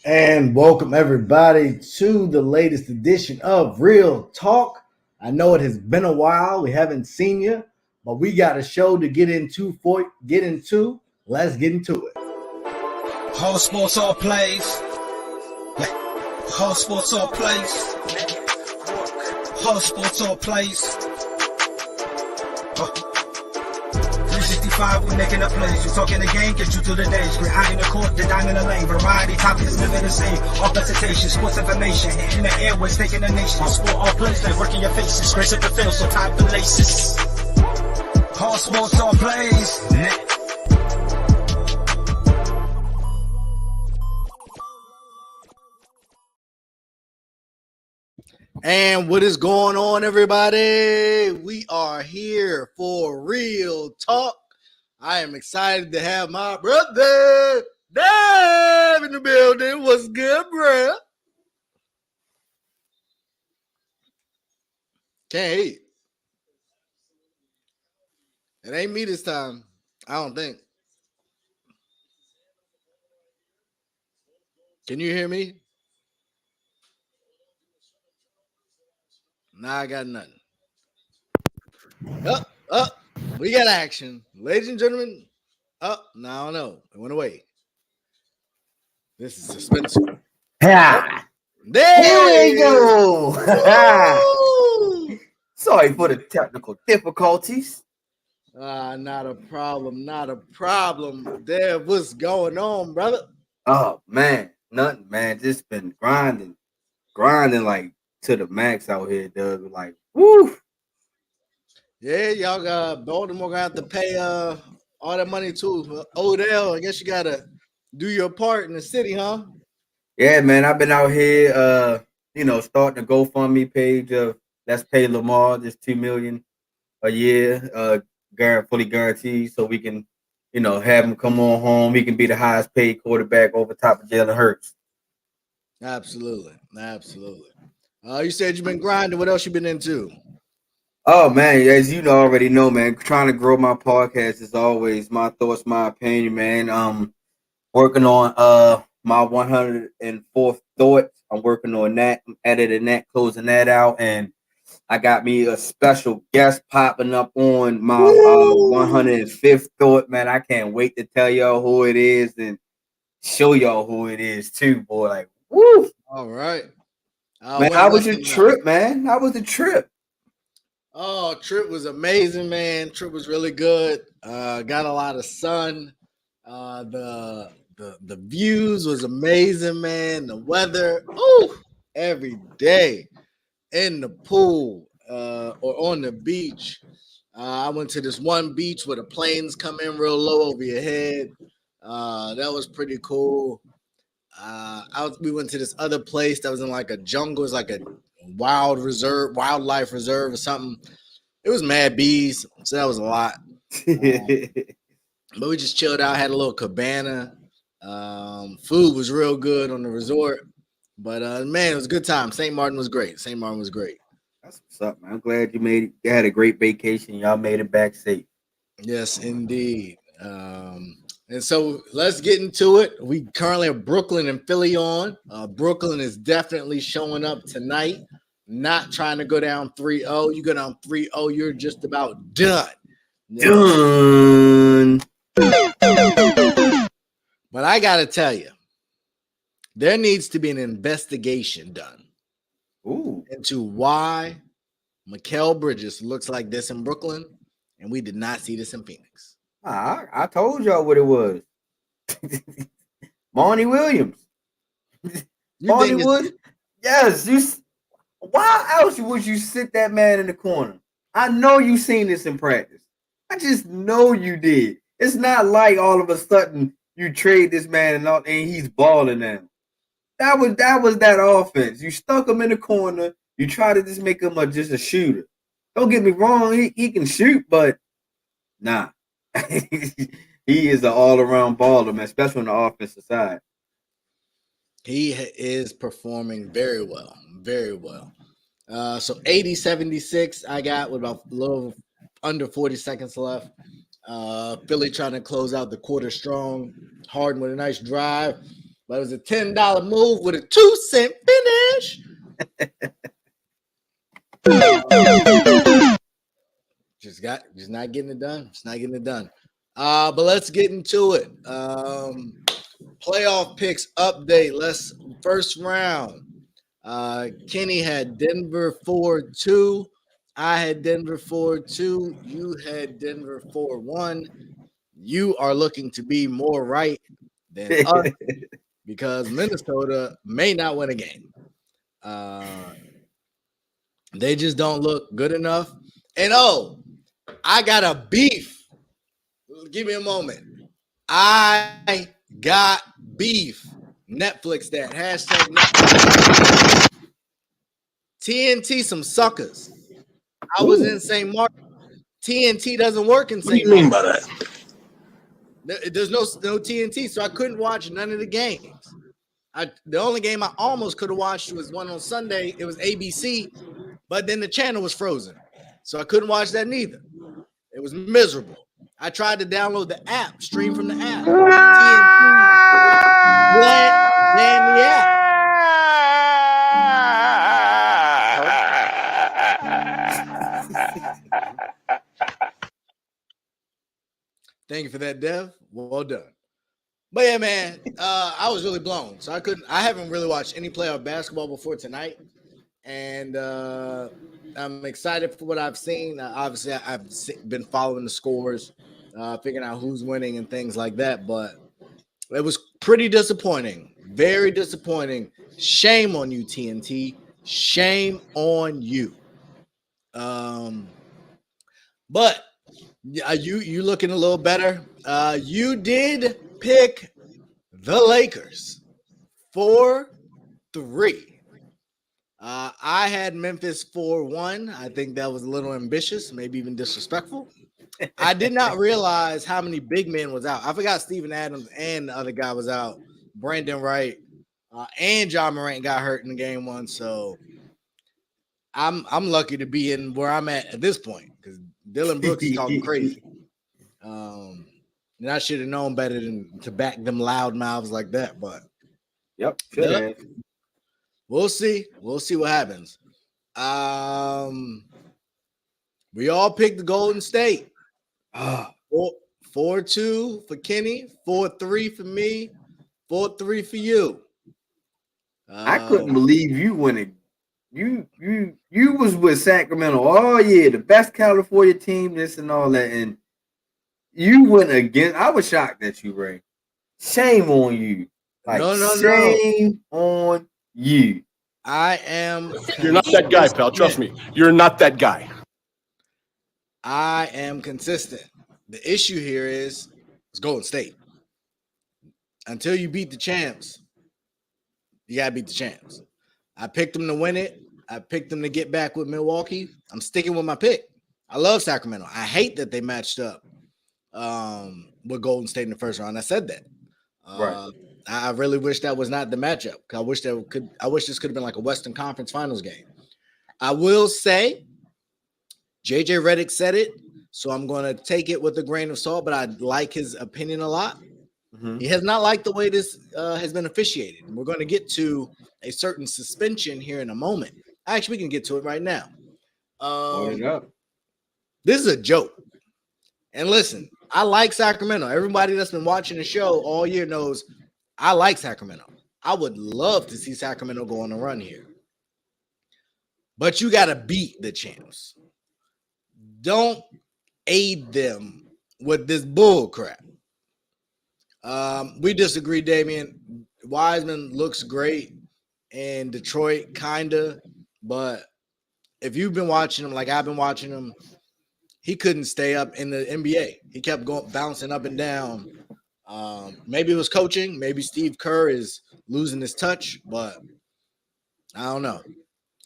And welcome everybody to the latest edition of Real Talk. I know it has been a while. We haven't seen you, but we got a show to get into. Let's get into it. Whole sports all plays. Whole sports all plays. Whole sports all plays. 365, we making a plays. You talking the game, get you through the days. We're high in the court, the dime in the lane. Variety topics, living the same. All presentation, sports information. Hitting the airways, taking the nation. Sport all plays, like working your faces. Grace at the field, so tie the laces. Whole sports all plays. And what is going on, everybody? We are here for Real Talk. I am excited to have my brother Dave in the building. What's good, bro? Can't hear you. It ain't me this time. I don't think. Can you hear me? Nah, I got nothing. We got action. Ladies and gentlemen. Now I don't know. It went away. This is suspense. Ha! There we go. Sorry for the technical difficulties. Not a problem. Not a problem. Dev, what's going on, brother? Oh man, nothing, man. Just been grinding like to the max out here, Doug. Like, woo. Yeah, y'all got Baltimore gonna have to pay all that money too. Odell, I guess you gotta do your part in the city, huh? Yeah, man. I've been out here, starting a GoFundMe page of Let's Pay Lamar, just $2 million a year, fully guaranteed, so we can, have him come on home. He can be the highest paid quarterback over top of Jalen Hurts. Absolutely. You said you've been grinding. What else you been into? Oh man, as you already know, man, trying to grow my podcast is always my thoughts, my opinion, man. Working on my 104th thought. I'm working on that. I'm editing that, closing that out, and I got me a special guest popping up on my 105th thought, man. I can't wait to tell y'all who it is and show y'all who it is too, boy. Like, woo! All right. Man, how was your trip, man? How was the trip? Oh, trip was amazing, man. Trip was really good. Got a lot of sun. The views was amazing, man. The weather, every day in the pool or on the beach. I went to this one beach where the planes come in real low over your head. That was pretty cool. We went to this other place that was in like a jungle. It's like a wildlife reserve or something. It was mad bees, so that was a lot. But we just chilled out, had a little cabana. Food was real good on the resort. But man, it was a good time. St. Martin was great. That's what's up, man. I'm glad you had a great vacation. Y'all made it back safe. Yes, indeed. And so let's get into it. We currently have Brooklyn and Philly on. Brooklyn is definitely showing up tonight. Not trying to go down 3-0. You go down 3-0, you're just about done. Done. But I got to tell you, there needs to be an investigation done into why Mikal Bridges looks like this in Brooklyn, and we did not see this in Phoenix. I told y'all what it was. Monty Williams. Monty Williams. Yes. Why else would you sit that man in the corner? I know you seen this in practice. I just know you did. It's not like all of a sudden you trade this man and he's balling now. That was that offense. You stuck him in the corner. You try to just make him just a shooter. Don't get me wrong. He can shoot, but nah. He is an all-around baller, man, especially on the offensive side. He is performing very well. So 80-76 I got with about a little under 40 seconds left. Philly trying to close out the quarter strong. Harden with a nice drive. but it was a $10 move with a 2-cent finish. Just not getting it done. Just not getting it done. But let's get into it. Playoff picks update. First round. Kenny had Denver 4-2. I had Denver 4-2. You had Denver 4-1. You are looking to be more right than us because Minnesota may not win a game. They just don't look good enough. And I got a beef. Give me a moment. I got beef. Netflix that. Hashtag Netflix. TNT some suckers. I was in St. Martin. TNT doesn't work in St. Martin. What do you mean by that? There's no TNT, so I couldn't watch none of the games. The only game I almost could have watched was one on Sunday. It was ABC, but then the channel was frozen, so I couldn't watch that neither. It was miserable. I tried to download the app, stream from the app. TNT went in the app. Thank you for that, Dev. Well done. But yeah, man, I was really blown. So I haven't really watched any playoff basketball before tonight. And I'm excited for what I've seen. Obviously, I've been following the scores, figuring out who's winning and things like that. But it was pretty disappointing. Very disappointing. Shame on you, TNT. Shame on you. But you looking a little better. You did pick the Lakers 4-3. I had Memphis 4-1. I think that was a little ambitious, maybe even disrespectful. I did not realize how many big men was out. I forgot Steven Adams and the other guy was out. Brandon Wright and John Morant got hurt in game one. So I'm lucky to be in where I'm at this point because Dylan Brooks is talking crazy. And I should have known better than to back them loud mouths like that. But we'll see. We'll see what happens. We all picked the Golden State. 4-2 for Kenny, 4-3 for me, 4-3 for you. I couldn't believe you winning. You was with Sacramento all year, the best California team, this and all that, and you went against. I was shocked at you, Ray. Shame on you. Shame on you. I am. You're not that guy, pal. Trust me. You're not that guy. I am consistent. The issue here is Golden State. Until you beat the champs, you gotta beat the champs. I picked them to win it. I picked them to get back with Milwaukee. I'm sticking with my pick. I love Sacramento. I hate that they matched up with Golden State in the first round. I said that. Right. I really wish that was not the matchup. I wish this could have been like a Western Conference Finals game. I will say, JJ Redick said it, so I'm going to take it with a grain of salt. But I like his opinion a lot. Mm-hmm. He has not liked the way this has been officiated. We're going to get to a certain suspension here in a moment. Actually, we can get to it right now. This is a joke. And listen, I like Sacramento. Everybody that's been watching the show all year knows I like Sacramento. I would love to see Sacramento go on a run here. But you got to beat the champs. Don't aid them with this bull crap. We disagree, Damian. Wiseman looks great in Detroit, kinda. But if you've been watching him like I've been watching him, he couldn't stay up in the NBA. He kept bouncing up and down. Maybe it was coaching. Maybe Steve Kerr is losing his touch, but I don't know.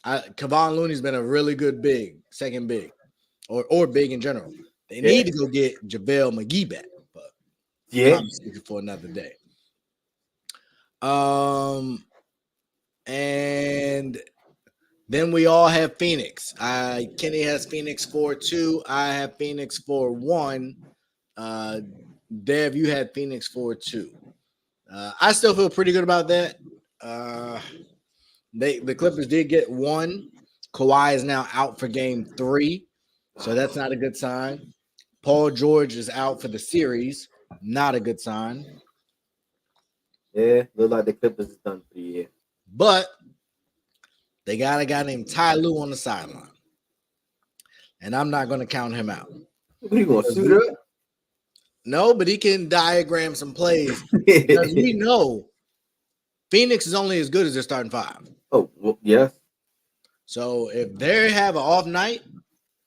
Kevon Looney's been a really good second big, or big in general. They need to go get JaVale McGee back, but I'm speaking for another day. And then we all have Phoenix. Kenny has Phoenix 4-2. I have Phoenix 4-1. Dev, you had Phoenix 4-2. I still feel pretty good about that. The Clippers did get one. Kawhi is now out for game 3, so that's not a good sign. Paul George is out for the series, not a good sign. Yeah, look like the Clippers is done for the year. But they got a guy named Ty Lue on the sideline, and I'm not going to count him out. What are you going to suit up? No, but he can diagram some plays because we know Phoenix is only as good as their starting 5. Oh, well, yes. So if they have an off night,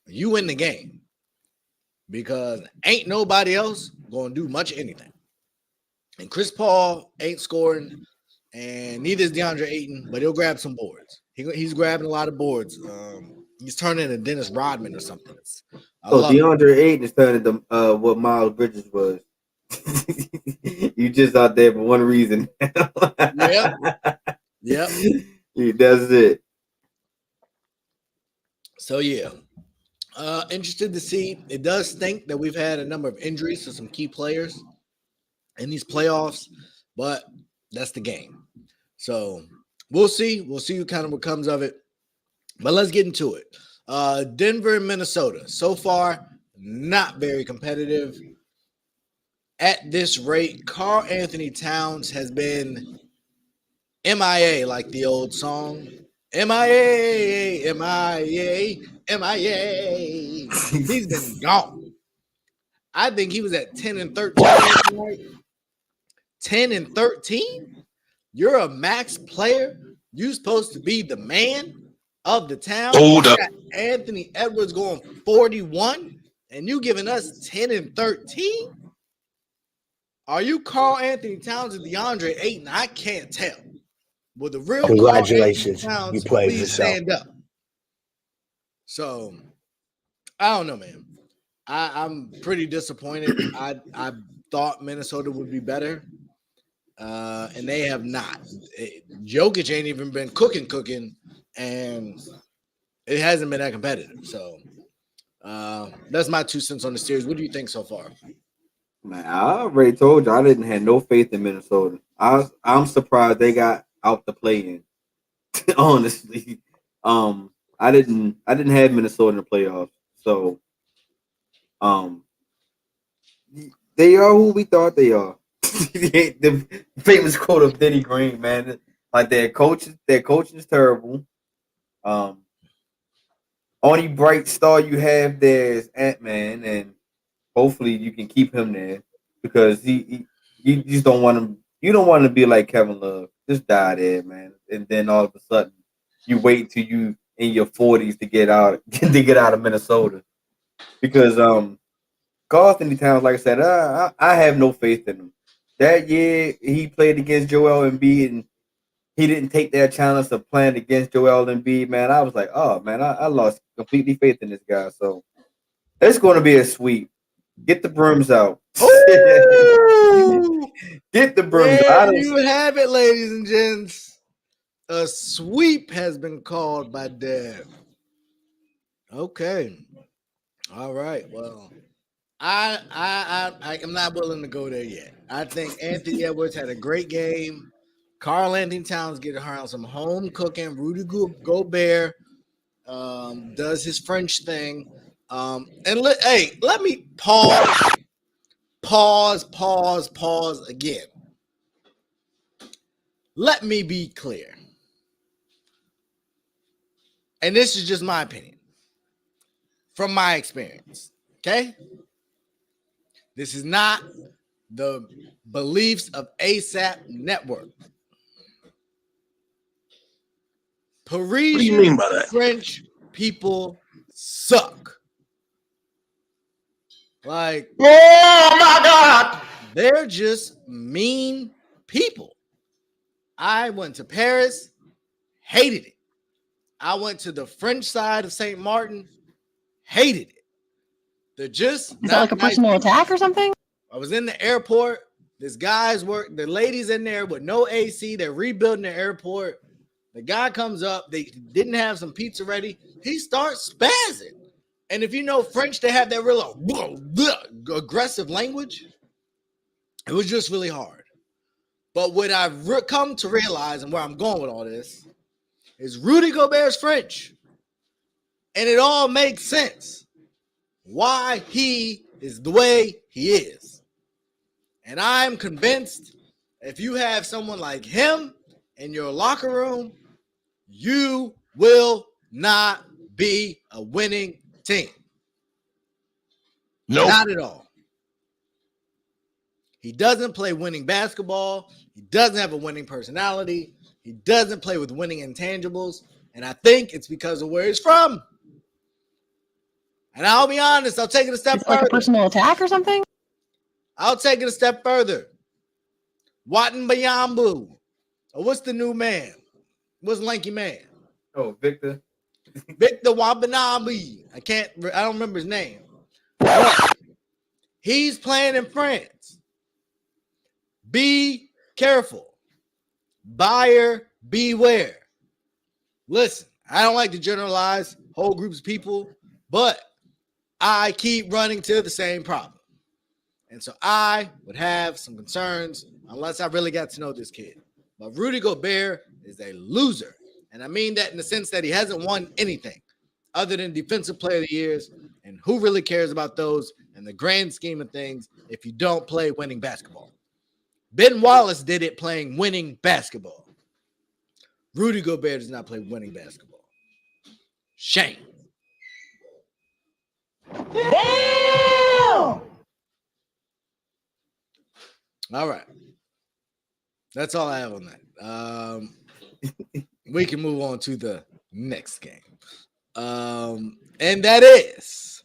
you win the game because ain't nobody else going to do much anything. And Chris Paul ain't scoring, and neither is DeAndre Ayton, but he'll grab some boards. He's grabbing a lot of boards. He's turning into Dennis Rodman or something. DeAndre Ayton is turning to what Miles Bridges was. You just out there for one reason. Yep. That's it. So, yeah. Interested to see. It does stink that we've had a number of injuries to some key players in these playoffs, but that's the game. So, we'll see. We'll see what comes of it. But let's get into it. Denver and Minnesota. So far, not very competitive. At this rate, Karl Anthony Towns has been MIA, like the old song. MIA, MIA, MIA. He's been gone. I think he was at 10 and 13. 10 and 13? You're a max player. You're supposed to be the man of the town. Hold up. Anthony Edwards going 41, and you giving us 10 and 13? Are you Karl Anthony Towns or DeAndre Ayton? I can't tell. Well, the real congratulations, Towns, you played please yourself. stand up. So I don't know, man. I'm pretty disappointed. I thought Minnesota would be better, and they have not. Jokic ain't even been cooking, and it hasn't been that competitive. So that's my 2 cents on the series. What do you think so far? Man, I already told you I didn't have no faith in Minnesota. I'm surprised they got out the play-in. Honestly, I didn't have Minnesota in the playoffs, so they are who we thought they are. The famous quote of Denny Green, man. Like their coaching is terrible. Only bright star you have there is Ant-Man, and hopefully you can keep him there because you just don't want him. You don't want to be like Kevin Love. Just die there, man. And then all of a sudden, you wait till you in your 40s to get out of Minnesota. Because Karl Anthony Towns, like I said, I have no faith in him. That year he played against Joel Embiid and he didn't take their challenge of playing against Joel Embiid, man. I was like, oh man, I lost completely faith in this guy. So it's going to be a sweep. Get the brooms out. Get the brooms out. There you have it, ladies and gents. A sweep has been called by Dev. Okay. All right. Well, I am not willing to go there yet. I think Anthony Edwards had a great game. Karl Anthony Towns getting around some home cooking. Rudy Gobert does his French thing. And let me pause again. Let me be clear. And this is just my opinion from my experience. Okay? This is not the beliefs of ASAP Network. Parisian What do you mean by that? French people suck. Like, oh my God, they're just mean people. I went to Paris, hated it. I went to the French side of St. Martin, hated it. They're just Is that like a personal attack or something? I was in the airport. This guy's the ladies in there with no AC. They're rebuilding the airport. The guy comes up. They didn't have some pizza ready. He starts spazzing. And if you know French, they have that real aggressive language. It was just really hard. But what I've come to realize and where I'm going with all this is Rudy Gobert's French. And it all makes sense why he is the way he is. And I'm convinced if you have someone like him in your locker room, you will not be a winning team. Nope. Not at all. He doesn't play winning basketball. He doesn't have a winning personality. He doesn't play with winning intangibles. And I think it's because of where he's from. And I'll be honest, I'll take it a step further. Like a personal attack or something? I'll take it a step further. Watan Bayambu. Or what's the new man? What's lanky man? Oh, Victor. Victor Wabanabi. I don't remember his name. But he's playing in France. Be careful. Buyer beware. Listen, I don't like to generalize whole groups of people, but I keep running to the same problem. And so I would have some concerns unless I really got to know this kid. But Rudy Gobert is a loser. And I mean that in the sense that he hasn't won anything other than Defensive Player of the Years. And who really cares about those in the grand scheme of things if you don't play winning basketball? Ben Wallace did it playing winning basketball. Rudy Gobert does not play winning basketball. Shame. Damn! All right. That's all I have on that. We can move on to the next game. And that is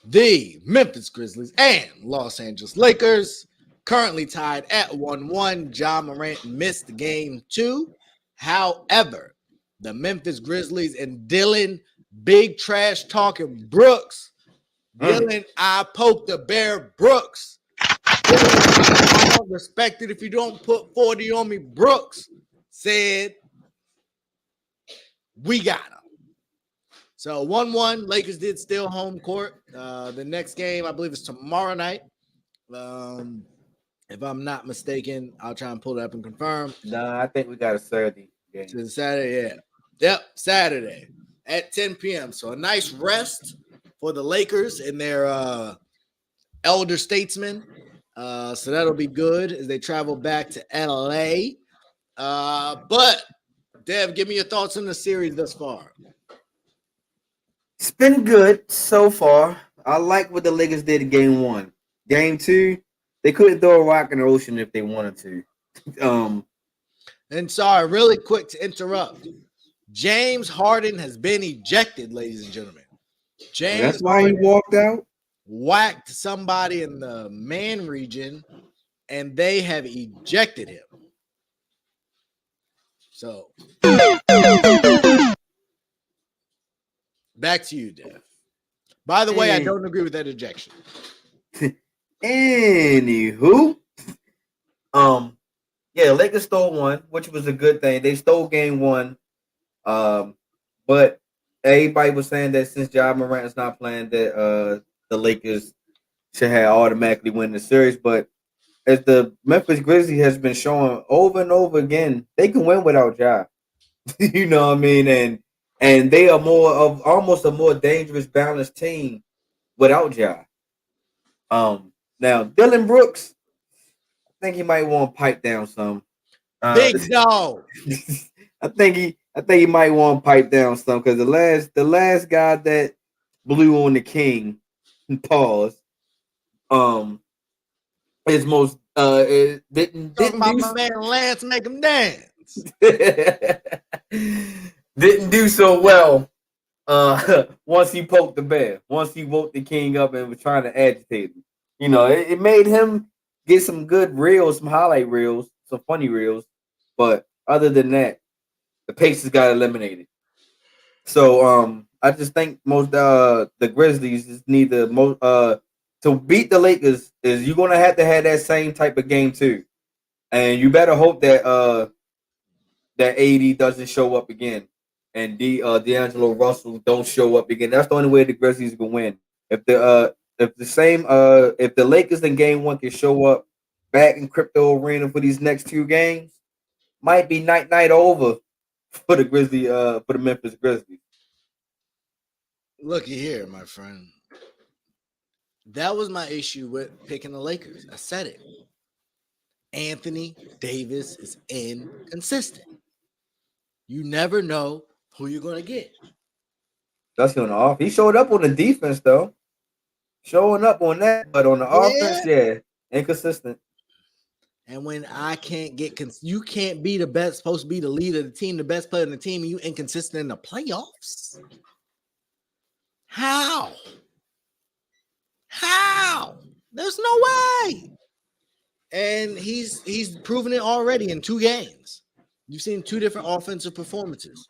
the Memphis Grizzlies and Los Angeles Lakers, currently tied at 1-1. Ja Morant missed game 2. However, the Memphis Grizzlies and Dylan Big Trash Talking Brooks, Dylan, I poked the bear Brooks. Dylan, I don't respect it if you don't put 40 on me. Brooks said, we got him. So 1-1, Lakers did steal home court. The next game, I believe, is tomorrow night. If I'm not mistaken, I'll try and pull it up and confirm. Nah, I think we got a Saturday game. To Saturday, yeah. Yep, Saturday at 10 p.m. So a nice rest for the Lakers and their elder statesmen. So that'll be good as they travel back to LA. But Dev, give me your thoughts on the series thus far. It's been good so far. I like what the Lakers did in game 1. Game 2, they couldn't throw a rock in the ocean if they wanted to. And sorry, really quick to interrupt. James Harden has been ejected, ladies and gentlemen. James That's why Harden he walked out? whacked somebody in the man region, and they have ejected him. So, back to you, Dev. By the way, I don't agree with that ejection. Anywho, yeah, Lakers stole one, which was a good thing. They stole game 1, but everybody was saying that since Ja Morant is not playing, that the Lakers should have automatically win the series. But as the Memphis Grizzlies has been showing over and over again, they can win without Ja. You know what I mean? And they are more of almost a more dangerous, balanced team without Ja. Now Dylan Brooks, I think he might want to pipe down some. Big dog. I think he might want to pipe down some because the last guy that blew on the king, pause, is most it didn't My do man Lance make him dance. didn't do so well. Once he poked the bear, once he woke the king up and was trying to agitate him, you know, it made him get some good reels, some highlight reels, some funny reels. But other than that, the Pacers got eliminated. So I just think most the Grizzlies just need to beat the Lakers is you're gonna have to have that same type of game too, and you better hope that that AD doesn't show up again, and D'Angelo Russell don't show up again. That's the only way the Grizzlies can win. If the Lakers in game 1 can show up back in crypto arena for these next 2 games, might be night over for the Memphis Grizzlies. Looky here, my friend. That was my issue with picking the Lakers. I said it. Anthony Davis is inconsistent. You never know who you're going to get. That's on the off. He showed up on the defense, though. Showing up on that, but on the offense, yeah, inconsistent. And when I can't get, you can't be the best, supposed to be the leader of the team, the best player in the team, and you inconsistent in the playoffs. How? There's no way. And he's proven it already in 2 games. You've seen 2 different offensive performances.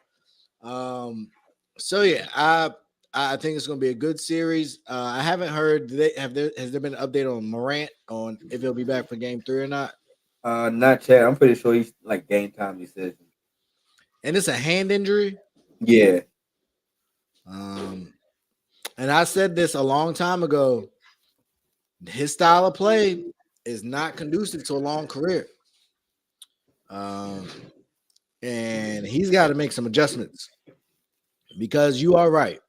So yeah, I think it's going to be a good series. I haven't heard. Has there been an update on Morant on if he'll be back for Game 3 or not? Not yet. I'm pretty sure he's like game time decision. And it's a hand injury. Yeah. And I said this a long time ago. His style of play is not conducive to a long career. And he's got to make some adjustments because you are right.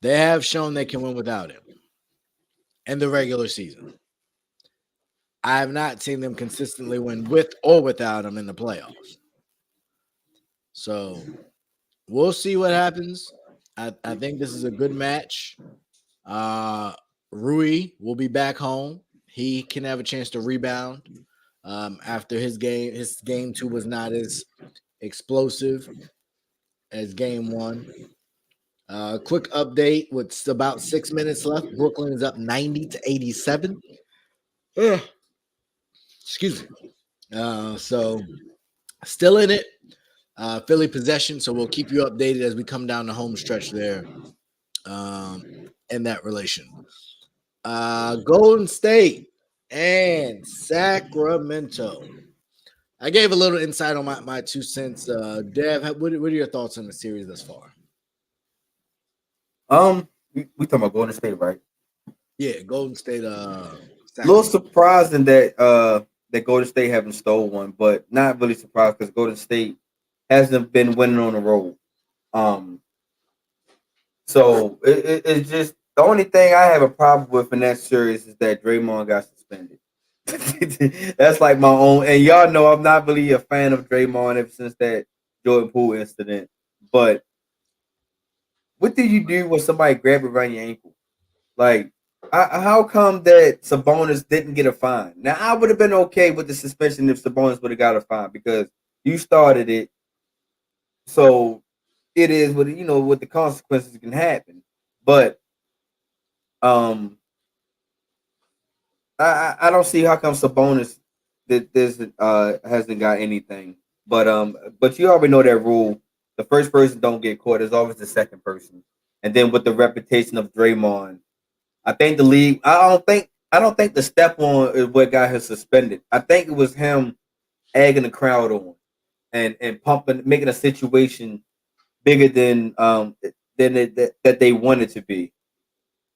They have shown they can win without him in the regular season. I have not seen them consistently win with or without him in the playoffs. So we'll see what happens. I think this is a good match. Rui will be back home. He can have a chance to rebound after his game. His game 2 was not as explosive as game 1. Quick update with about 6 minutes left. Brooklyn is up 90-87. Excuse me. So still in it. Philly possession. So we'll keep you updated as we come down the home stretch there in that relation. Golden State and Sacramento. I gave a little insight on my 2 cents. Dev, what are your thoughts on the series thus far? We talking about Golden State, right? Yeah, Golden State. A little surprising that that Golden State haven't stole one, but not really surprised because Golden State hasn't been winning on the road. So it's just the only thing I have a problem with in that series is that Draymond got suspended. That's like my own, and y'all know I'm not really a fan of Draymond ever since that Jordan Poole incident. But what did you do when somebody grabbed around your ankle? Like, how come that Sabonis didn't get a fine? Now, I would have been okay with the suspension if Sabonis would have got a fine because you started it. So it is what what the consequences can happen. But I don't see how come Sabonis hasn't got anything. But you already know that rule. The first person don't get caught. It's always the second person. And then with the reputation of Draymond, I think the league. I don't think the step on is what got him suspended. I think it was him egging the crowd on and pumping, making a situation bigger than that they wanted to be.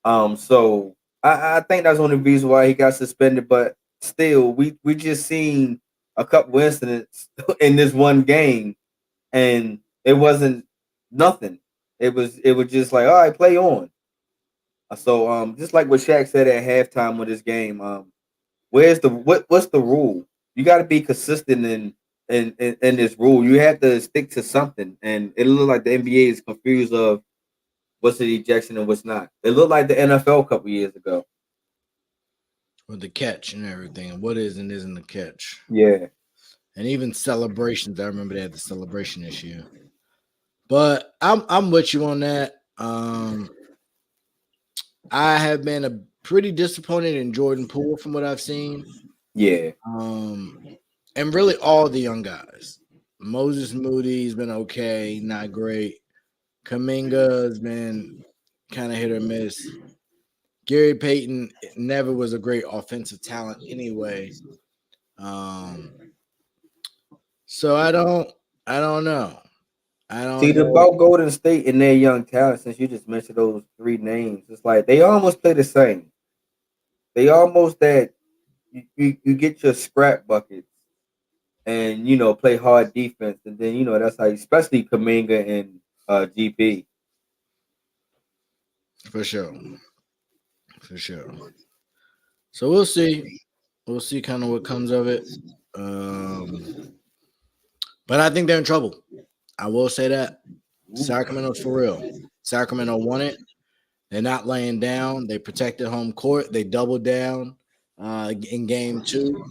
So I think that's one of the reasons why he got suspended. But still, we just seen a couple incidents in this one game, and it wasn't nothing. It was just like, all right, play on. So just like what Shaq said at halftime of this game, what's the rule? You got to be consistent in this rule. You have to stick to something, and it looks like the NBA is confused of what's an ejection and what's not. It looked like the NFL a couple years ago with the catch and everything, and what is and isn't the catch. Yeah, and even celebrations. I remember they had the celebration issue. But I'm with you on that. I have been pretty disappointed in Jordan Poole from what I've seen. Yeah. And really all the young guys. Moses Moody's been okay, not great. Kuminga has been kind of hit or miss. Gary Payton never was a great offensive talent anyway. So I don't know. About Golden State and their young talent, since you just mentioned those 3 names, it's like they almost play the same. They almost that you get your scrap buckets and play hard defense, and then that's how, especially Kaminga and GP. For sure. So we'll see. We'll see kind of what comes of it. But I think they're in trouble. I will say that. Sacramento's for real. Sacramento won it. They're not laying down. They protected home court. They doubled down in game 2.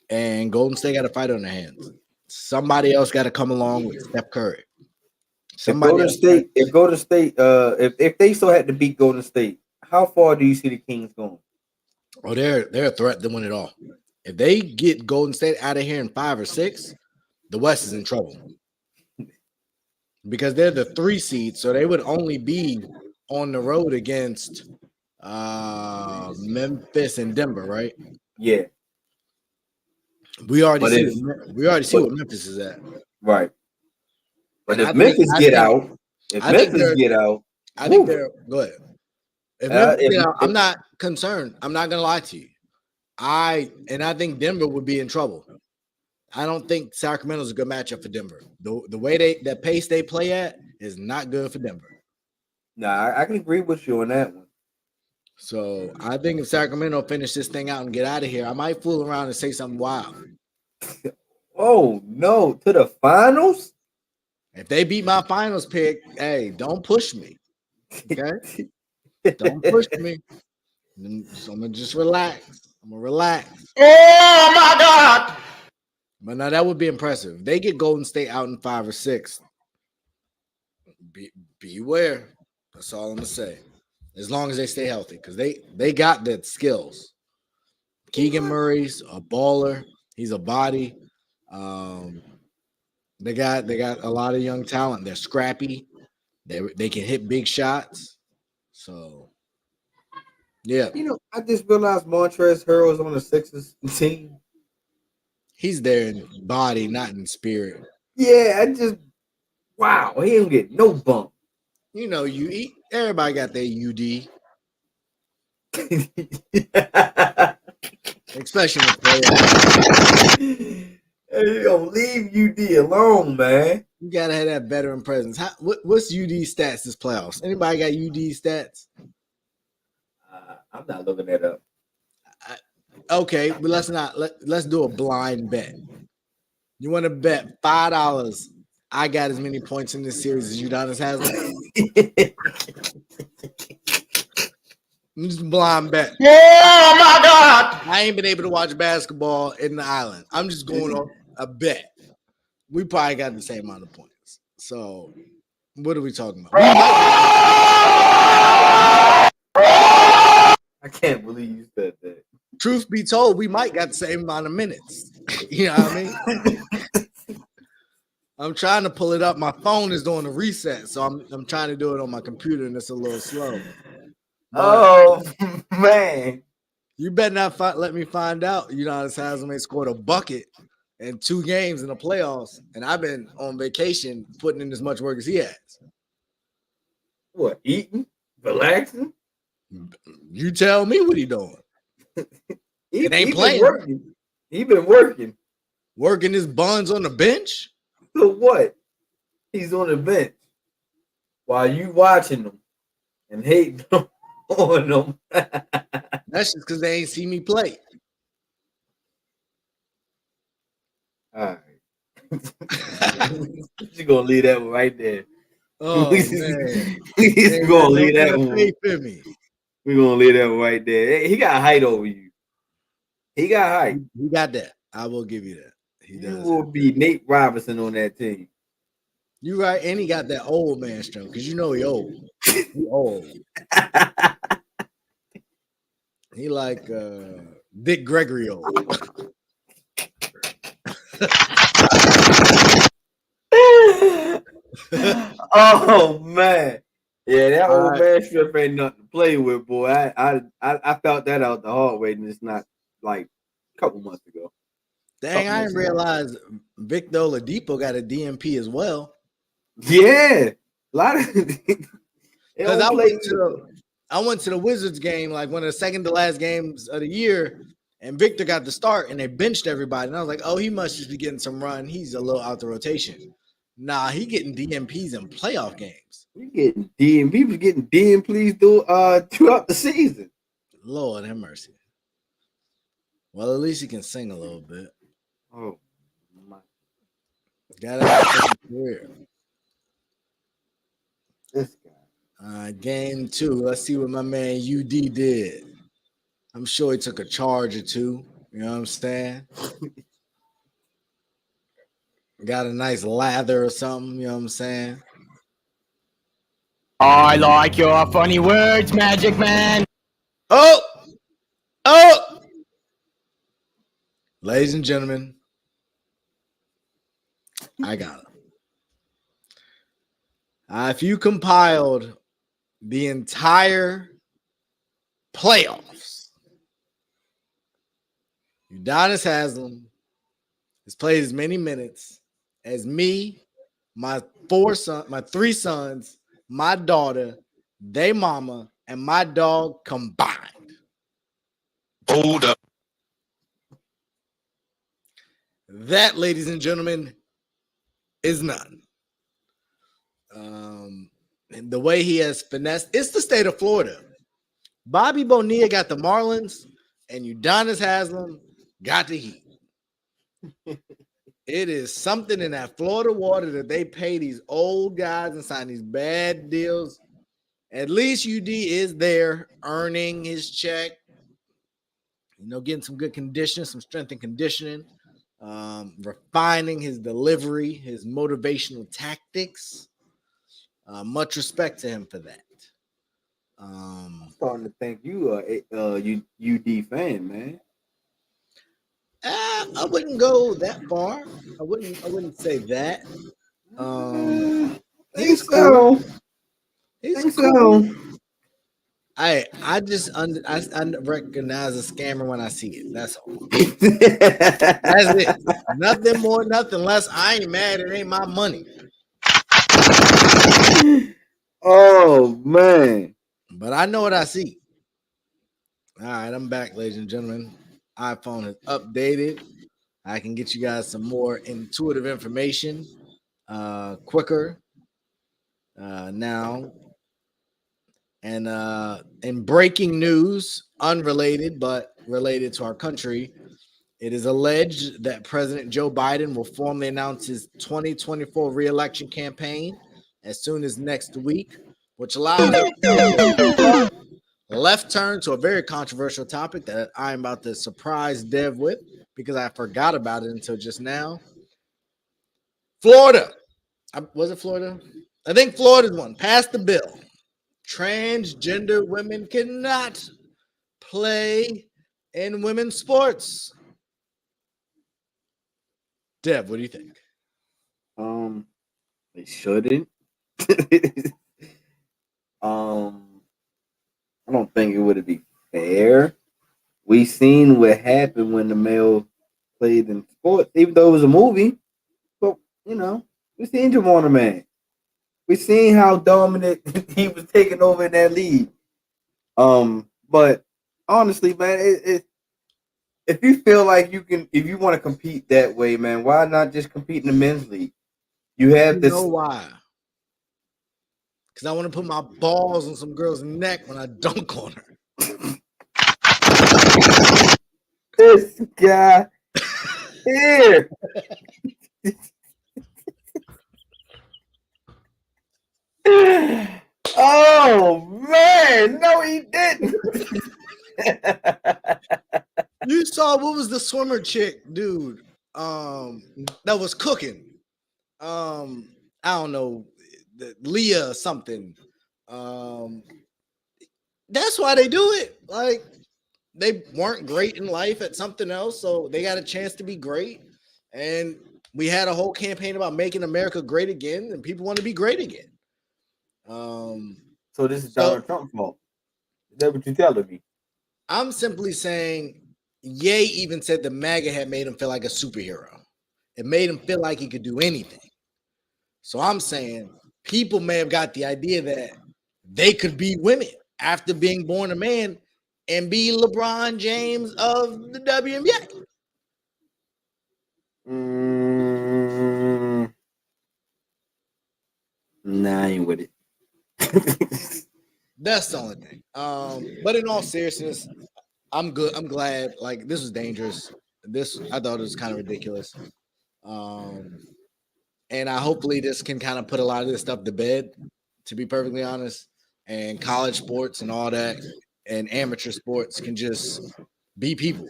And Golden State got a fight on their hands. Somebody else got to come along with Steph Curry. If Golden State, if they still had to beat Golden State, how far do you see the Kings going? Oh, they're a threat to win it all. If they get Golden State out of here in 5 or 6, the West is in trouble. Because they're the 3 seed, so they would only be on the road against Memphis and Denver, right? Yeah. We already see what Memphis is at. Right. But if Memphis get out, I think they're go ahead. If Memphis get out, I'm not concerned. I'm not gonna lie to you. I think Denver would be in trouble. I don't think Sacramento's a good matchup for Denver. The way that pace they play at is not good for Denver. Nah, I can agree with you on that one. So I think if Sacramento finish this thing out and get out of here, I might fool around and say something wild. Oh no, to the finals? If they beat my finals pick, hey, don't push me. Okay? Don't push me. So I'm gonna just relax. I'm gonna relax. Oh my God! But now that would be impressive. If they get Golden State out in 5 or 6, beware. That's all I'm gonna say. As long as they stay healthy, because they got the skills. Keegan Murray's a baller. He's a body. They got a lot of young talent. They're scrappy. They can hit big shots. So yeah. I just realized Montrezl Harrell is on the Sixers team. He's there in body, not in spirit. Yeah, wow, he didn't get no bump. Everybody got their UD. Especially in the playoffs. Hey, leave UD alone, man. You gotta have that veteran presence. What's UD stats this playoffs? Anybody got UD stats? I'm not looking that up. Okay, but let's do a blind bet. You want to bet $5? I got as many points in this series as Udonis has. Just blind bet. Oh my God! I ain't been able to watch basketball in the island. I'm just going on a bet. We probably got the same amount of points. So, what are we talking about? I can't believe you said that. Truth be told, we might got the same amount of minutes. You know what I mean? I'm trying to pull it up. My phone is doing a reset, so I'm trying to do it on my computer, and it's a little slow. But man, you better not let me find out. Udonis Haslem scored a bucket in 2 games in the playoffs, and I've been on vacation putting in as much work as he has. What, eating, relaxing? You tell me what he doing. It ain't playing. He been working. Working his buns on the bench? So what? He's on the bench while you watching them and hating on them. That's just because they ain't see me play. All right. You're going to leave that one right there. Oh, man. We're going to leave that one. We're going to leave that one right there. Hey, he got height over you. He got height. He got that. I will give you that. You will be Nate Robinson on that team. You right, and he got that old man strength because he old. He old. He like Dick Gregory old. Oh man, yeah, that old man strip ain't nothing to play with, boy. I felt that out the hard way, and it's not like a couple months ago. Dang, I didn't realize Victor Oladipo got a DMP as well. Yeah, a lot of because I went to the Wizards game, like one of the second to last games of the year, And Victor got the start, and they benched everybody. And I was like, oh, he must just be getting some run. He's a little out the rotation. Nah, he getting DMPs in playoff games. We getting DMP was getting DMPs throughout the season. Lord have mercy. Well, at least he can sing a little bit. Oh my! Got a career. This guy. Game 2. Let's see what my man UD did. I'm sure he took a charge or two. You know what I'm saying? Got a nice lather or something. You know what I'm saying? I like your funny words, Magic Man. Oh! Ladies and gentlemen, I got him. If you compiled the entire playoffs, Udonis Haslem has played as many minutes as me, my 3 sons, my daughter, they mama, and my dog combined. Hold up. That, ladies and gentlemen, is none. And the way he has finessed, it's the state of Florida. Bobby Bonilla got the Marlins, and Udonis Haslem got the Heat. It is something in that Florida water that they pay these old guys and sign these bad deals. At least UD is there earning his check, getting some good conditioning, some strength and conditioning, refining his delivery, his motivational tactics. Much respect to him for that. I'm starting to think you are a UD fan, man. I wouldn't go that far. I wouldn't say that. He's cool. He's cool. I recognize a scammer when I see it. That's all. That's it. Nothing more, nothing less. I ain't mad. It ain't my money. Oh man. But I know what I see. All right, I'm back, ladies and gentlemen. iPhone has updated. I can get you guys some more intuitive information quicker now. And in breaking news, unrelated but related to our country, it is alleged that President Joe Biden will formally announce his 2024 re-election campaign as soon as next week, which allows a left turn to a very controversial topic that I'm about to surprise Dev with because I forgot about it until just now. Florida. Was it Florida? I think Florida's one. Passed the bill. Transgender women cannot play in women's sports. Dev, what do you think? They shouldn't. I don't think it would be fair. We seen what happened when the male played in sports, even though it was a movie. But we seen Jamona Man. We seen how dominant he was taking over in that league. But honestly, man, if you feel like you can, if you want to compete that way, man, why not just compete in the men's league? You have this. You know why? Because I want to put my balls on some girl's neck when I dunk on her. This guy here. Oh man, no, he didn't. You saw what was the swimmer chick, dude? That was cooking. I don't know, Leah something. That's why they do it. Like they weren't great in life at something else, so they got a chance to be great. And we had a whole campaign about making America great again, and people want to be great again. So this is Donald Trump's fault. Is that what you're telling me? I'm simply saying, Ye even said the MAGA had made him feel like a superhero. It made him feel like he could do anything. So I'm saying people may have got the idea that they could be women after being born a man and be LeBron James of the WNBA? Nah, I ain't with it. That's the only thing. But in all seriousness, I'm good. I'm glad. Like, this was dangerous. I thought it was kind of ridiculous. And hopefully this can kind of put a lot of this stuff to bed, to be perfectly honest. And college sports and all that and amateur sports can just be people.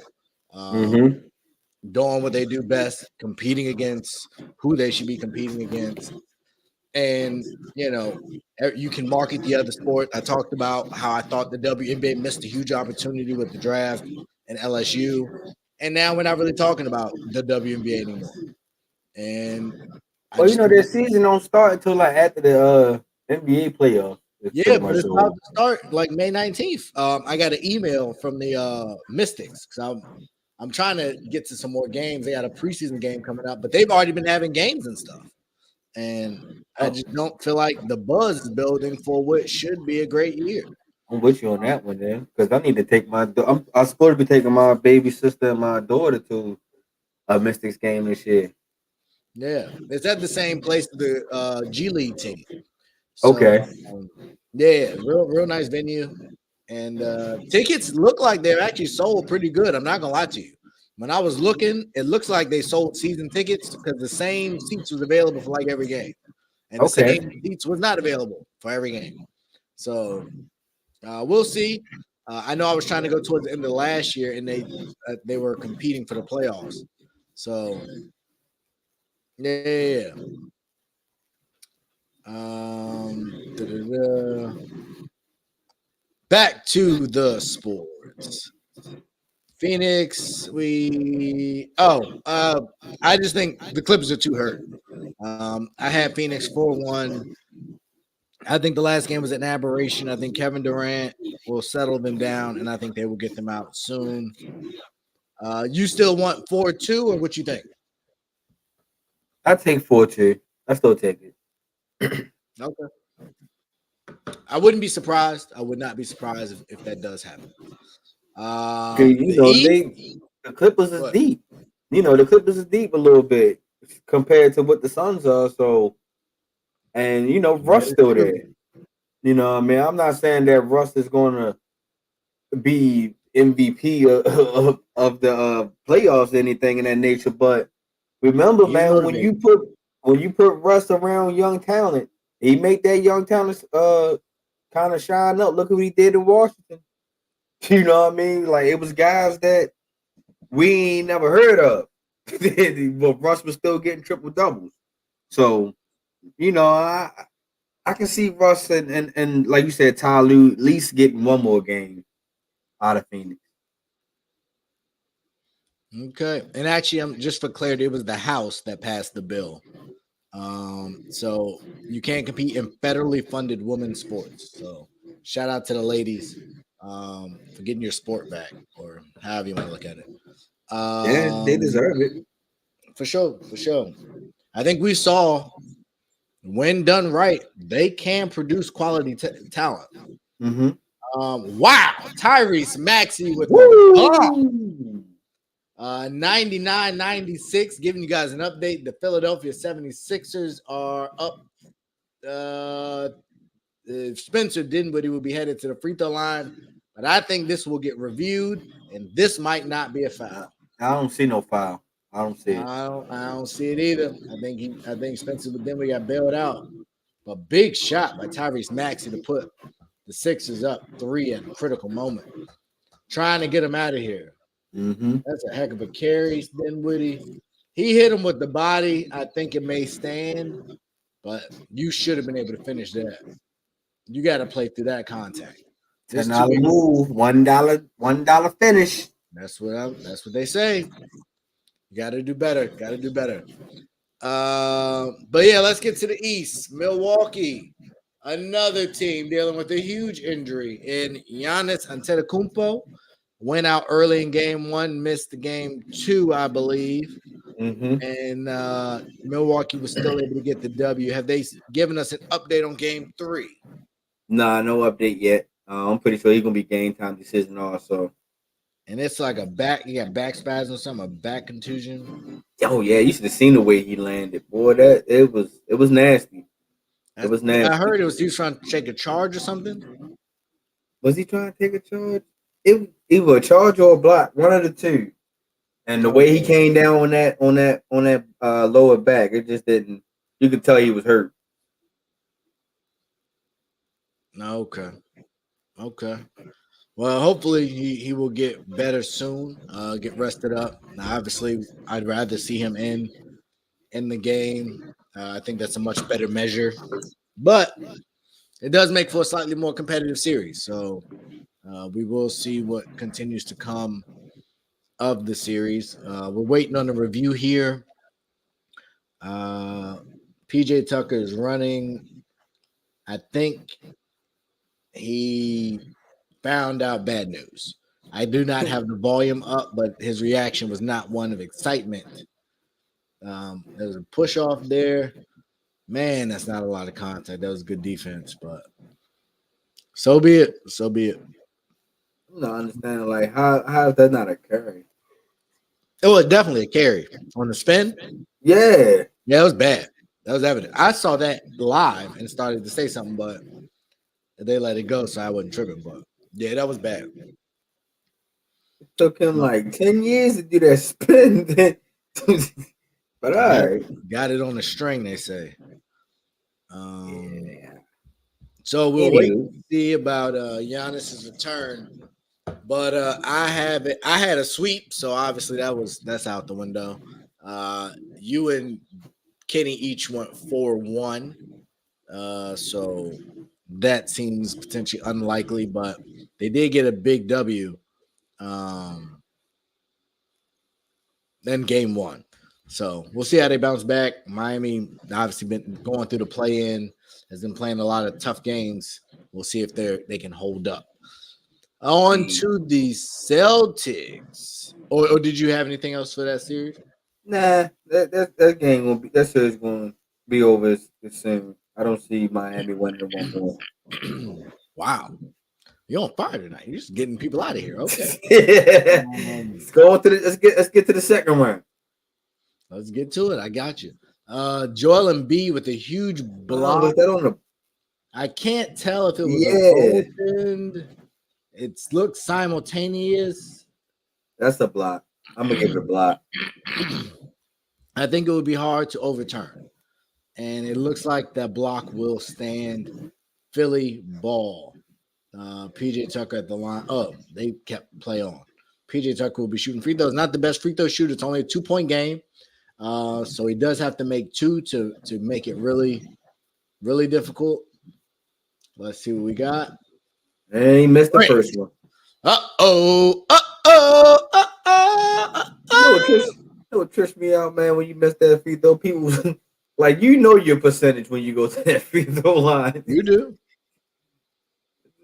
Doing what they do best, competing against who they should be competing against. And, you can market the other sport. I talked about how I thought the WNBA missed a huge opportunity with the draft and LSU. And now we're not really talking about the WNBA anymore. And their season don't start until like after the NBA playoff. Yeah, but it's about to start like May 19th. I got an email from the Mystics because I'm trying to get to some more games. They got a preseason game coming up, but they've already been having games and stuff. And I just don't feel like the buzz is building for what should be a great year. I'm with you on that one, then, because I need to take I'm supposed to be taking my baby sister and my daughter to a Mystics game this year. Yeah, it's at the same place the G League team. So, okay. Yeah, real nice venue, and tickets look like they're actually sold pretty good. I'm not gonna lie to you. When I was looking, it looks like they sold season tickets because the same seats was available for like every game, and the same seats was not available for every game. So we'll see. I know I was trying to go towards the end of last year, and they were competing for the playoffs. So yeah. Back to the sports. Phoenix, I just think the Clippers are too hurt. I had Phoenix 4-1. I think the last game was an aberration. I think Kevin Durant will settle them down, and I think they will get them out soon. You still want 4-2, or what you think? I take 4-2. I still take it. Okay. I wouldn't be surprised. I would not be surprised if that does happen. The Clippers is deep. The Clippers is deep a little bit compared to what the Suns are. So, and Russ still there. I'm not saying that Russ is going to be MVP of the playoffs or anything in that nature. But remember, man, when you put Russ around young talent, he made that young talent kind of shine up. Look what he did in Washington. You know what I mean? Like, it was guys that we ain't never heard of. But Russ was still getting triple doubles. So, I can see Russ and like you said, Ty Lue at least getting one more game out of Phoenix. Okay. And actually, just for clarity, it was the House that passed the bill. So you can't compete in federally funded women's sports. So shout out to the ladies for getting your sport back, or however you want to look at it. Yeah, they deserve it. For sure. I think we saw, when done right, they can produce quality talent. Mm-hmm. Wow. Tyrese Maxey with the 99-96, giving you guys an update. The Philadelphia 76ers are up. Spencer Dinwiddie will be headed to the free throw line, but I think this will get reviewed, and this might not be a foul. I don't see no foul. I don't see it. I don't see it either. I think Spencer Dinwiddie got bailed out. But big shot by Tyrese Maxey to put the Sixers up 3 at a critical moment, trying to get him out of here. Mm-hmm. That's a heck of a carry, Dinwiddie. He hit him with the body. I think it may stand, but you should have been able to finish that. You got to play through that contact. $10 move, $1 finish. That's what they say. You got to do better. But yeah, let's get to the East. Milwaukee, another team dealing with a huge injury in Giannis Antetokounmpo. Went out early in game 1, missed the game 2, I believe. Mm-hmm. And Milwaukee was still able to get the W. Have they given us an update on game 3? Nah, no update yet. I'm pretty sure he's gonna be game time decision also. And it's like he got back spasm or something, a back contusion. Oh yeah, you should have seen the way he landed, boy. That it was nasty. It was nasty. I heard he was trying to take a charge or something. Was he trying to take a charge? It either a charge or a block, one of the two. And the way he came down on that lower back, it just didn't. You could tell he was hurt. Okay. Well, hopefully he will get better soon. Get rested up. Now, obviously, I'd rather see him in the game. I think that's a much better measure, but it does make for a slightly more competitive series. So we will see what continues to come of the series. We're waiting on the review here. PJ Tucker is running. I think he found out bad news. I do not have the volume up, but his reaction was not one of excitement. There's a push off there. Man, that's not a lot of contact. That was good defense, but so be it. I'm not understanding, like, how is that not a carry? It was definitely a carry on the spin. Yeah, it was bad. That was evident. I saw that live and started to say something, but they let it go, so I wasn't tripping. But yeah, that was bad. It took him like 10 years to do that spin. But all right, got it on the string, they say. So we'll wait to see about Giannis's return. But I had a sweep, so obviously that's out the window. You and Kenny each went 4-1. So that seems potentially unlikely, but they did get a big W. Then game one. So we'll see how they bounce back. Miami obviously been going through the play-in, has been playing a lot of tough games. We'll see if they can hold up. On to the Celtics. Or did you have anything else for that series? Nah, that game won't be. That series going to be over soon. I don't see Miami winning one more. Wow, you're on fire tonight. You're just getting people out of here. Okay. Let's go on to let's get to the second round. Let's get to it. I got you. Joel Embiid with a huge block. Was that on the? I can't tell if it was opened. It looks simultaneous. That's a block. I'm gonna give it a block. I think it would be hard to overturn, and it looks like that block will stand. Philly ball. PJ Tucker at the line. Oh, they kept play on. PJ Tucker will be shooting free throws. Not the best free throw shooter. It's only a 2-point game. So he does have to make two to make it really, really difficult. Let's see what we got. And he missed the first one. Uh-oh. You know what trips me out, man, when you miss that free throw? People like, you know your percentage when you go to that free throw line. You do.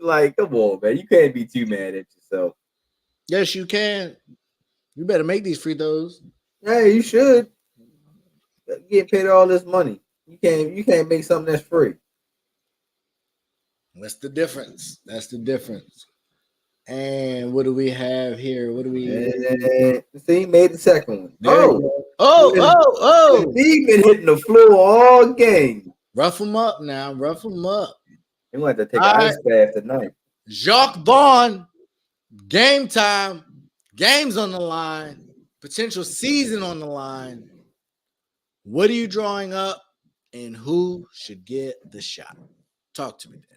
Like, come on, man. You can't be too mad at yourself. Yes, you can. You better make these free throws. Hey, you should. Get paid all this money. You can't make something that's free. That's the difference. And what do we have here? See, he made the second one. He's been hitting the floor all game. Rough him up now. He wanted to take an ice bath tonight. Jacques Vaughn, game time. Game's on the line. Potential season on the line. What are you drawing up? And who should get the shot? Talk to me, Dev.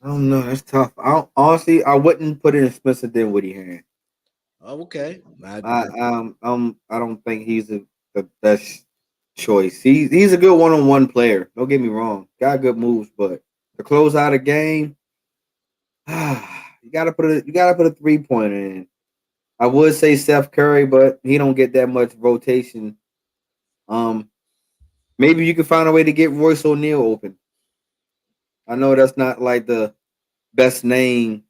I don't know. That's tough. Honestly, I wouldn't put it in Spencer Dinwiddie hand. Oh, okay. I don't think he's the best choice. He's a good one-on-one player. Don't get me wrong. Got good moves, but to close out a game, you gotta put a 3-pointer in. I would say Steph Curry, but he don't get that much rotation. Maybe you can find a way to get Royce O'Neal open. I know that's not like the best name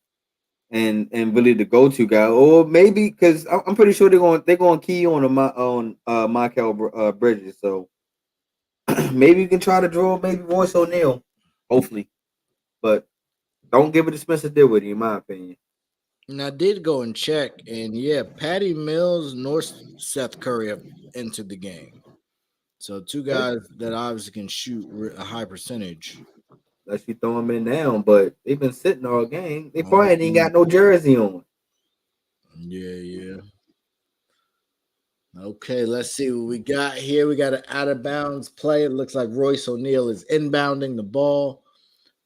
and really the go-to guy, or maybe because I'm pretty sure they're going to key on Michael Bridges. So maybe you can try to draw maybe Royce O'Neal, hopefully, but don't give it to Spencer Dinwiddie, in my opinion. And I did go and check, and yeah, Patty Mills nor Seth Curry have entered the game. So two guys that obviously can shoot a high percentage. Unless you throw them in now, but they've been sitting all game. They probably ain't got no jersey on. Yeah. Okay, let's see what we got here. We got an out of bounds play. It looks like Royce O'Neal is inbounding the ball.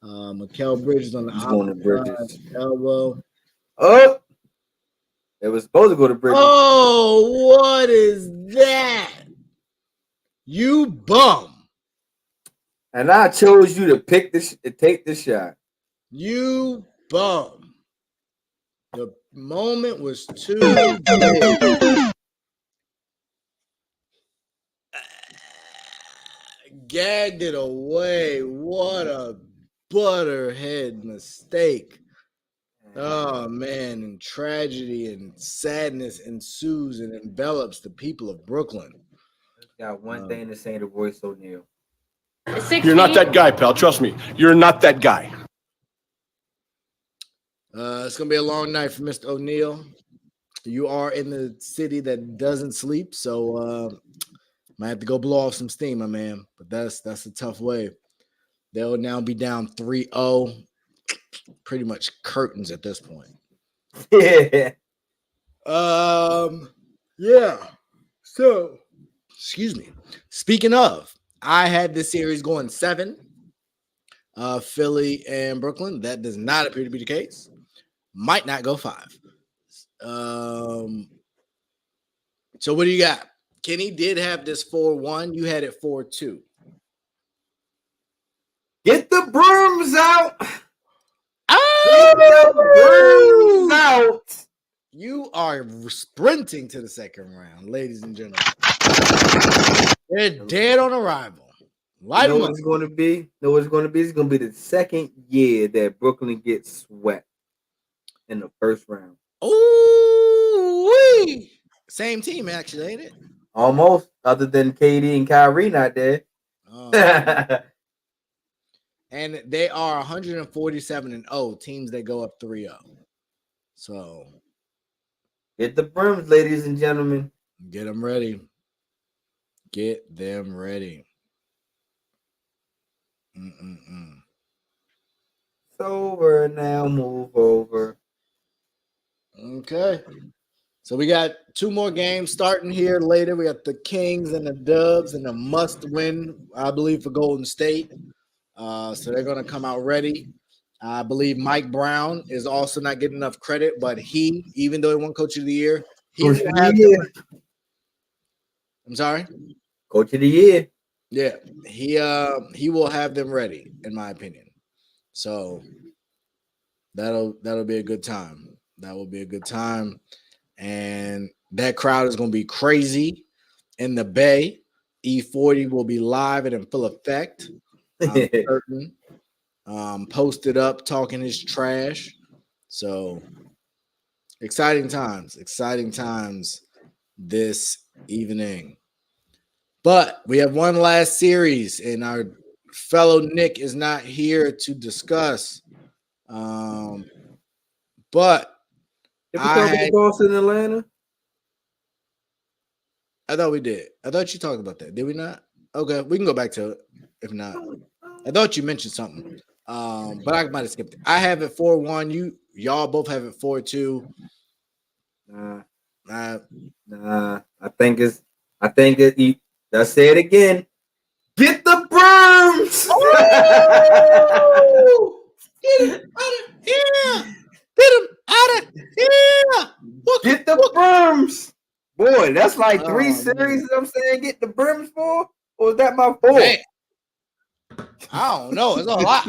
Mikal Bridges on the opposite elbow. Oh, it was supposed to go to Bridges. Oh, what is that? You bum. And I chose you to take this shot. You bum. The moment was too big. Gagged it away. What a butterhead mistake. Oh, man. And tragedy and sadness ensues and envelops the people of Brooklyn. Got one thing to say to Royce O'Neal. You're not that guy, pal. Trust me. You're not that guy. It's going to be a long night for Mr. O'Neal. You are in the city that doesn't sleep, so might have to go blow off some steam, my man. But that's a tough way. They'll now be down 3-0. Pretty much curtains at this point. Yeah. Yeah. So, excuse me. Speaking of, I had this series going 7. Philly and Brooklyn. That does not appear to be the case. Might not go 5. So what do you got? Kenny did have this 4-1. You had it 4-2. Get the brooms out. Oh! Get the brooms out. You are sprinting to the second round, ladies and gentlemen. They're dead on arrival. You know what it's going to be? It's going to be the second year that Brooklyn gets swept in the first round. Ooh, same team, actually, ain't it? Almost, other than KD and Kyrie not there. And they are 147-0 teams that go up 3-0. So get the brims, ladies and gentlemen. Get them ready. Get them ready. It's over now. Move over. Okay. So we got 2 more games starting here later. We got the Kings and the Dubs and a must-win, I believe, for Golden State. So they're going to come out ready. I believe Mike Brown is also not getting enough credit, but he, even though he won Coach of the Year, Coach of the Year. I'm sorry? Coach of the Year. Yeah, he will have them ready, in my opinion. So that'll be a good time. That will be a good time. And that crowd is going to be crazy in the Bay. E40 will be live and in full effect. I'm certain. Posted up, talking his trash. So exciting times this evening. But we have one last series, and our fellow Nick is not here to discuss. But did we talk about Boston, Atlanta? I thought we did. I thought you talked about that. Did we not? Okay, we can go back to it. If not, I thought you mentioned something. But I might have skipped it. I have it 4-1. Y'all both have it 4-2. Nah. I think it. Let's say it again. Get the brooms. Get him out of here. Get him out of here. Get the brooms. Boy, that's like 3 series that I'm saying get the brooms for? Or is that my 4? Man. I don't know. It's a lot.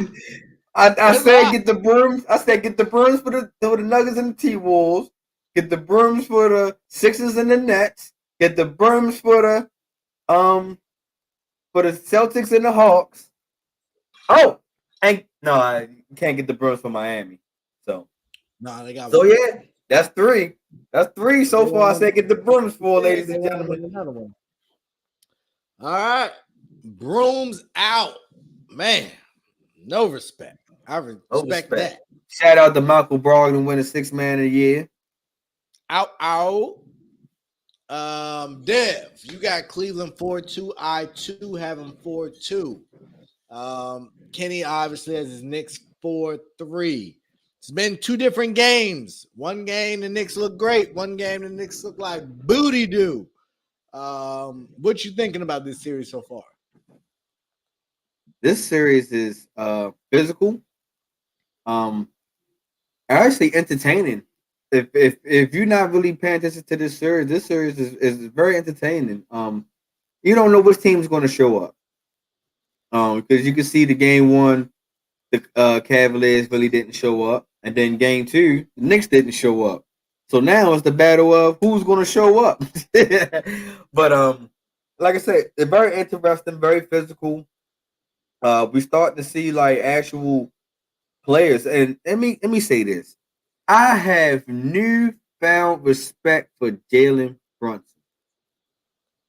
I said get the brooms. I said get the brooms for the Nuggets and the T-Wolves. Get the brooms for the Sixers and the Nets. Get the brooms for the Celtics and the Hawks. Oh, and no, I can't get the brooms for Miami. So they got. So yeah, that's 3. That's 3 so far. I said get the brooms for, ladies and gentlemen. Another one. All right. Brooms out. Man, no respect. I respect that. Shout out to Michael Brogdon winning 6th Man of the Year. Out. Dev, you got Cleveland 4-2. I too have him 4-2. Kenny obviously has his Knicks 4-3. It's been 2 different games. One game the Knicks look great. One game the Knicks look like booty do. What you thinking about this series so far? This series is physical. Actually entertaining. If you're not really paying attention to this series is very entertaining. You don't know which team is going to show up. Because you can see the game 1, the Cavaliers really didn't show up, and then game 2, the Knicks didn't show up. So now it's the battle of who's going to show up. But like I said, it's very interesting, very physical. We start to see like actual players, and let me say this: I have newfound respect for Jalen Brunson.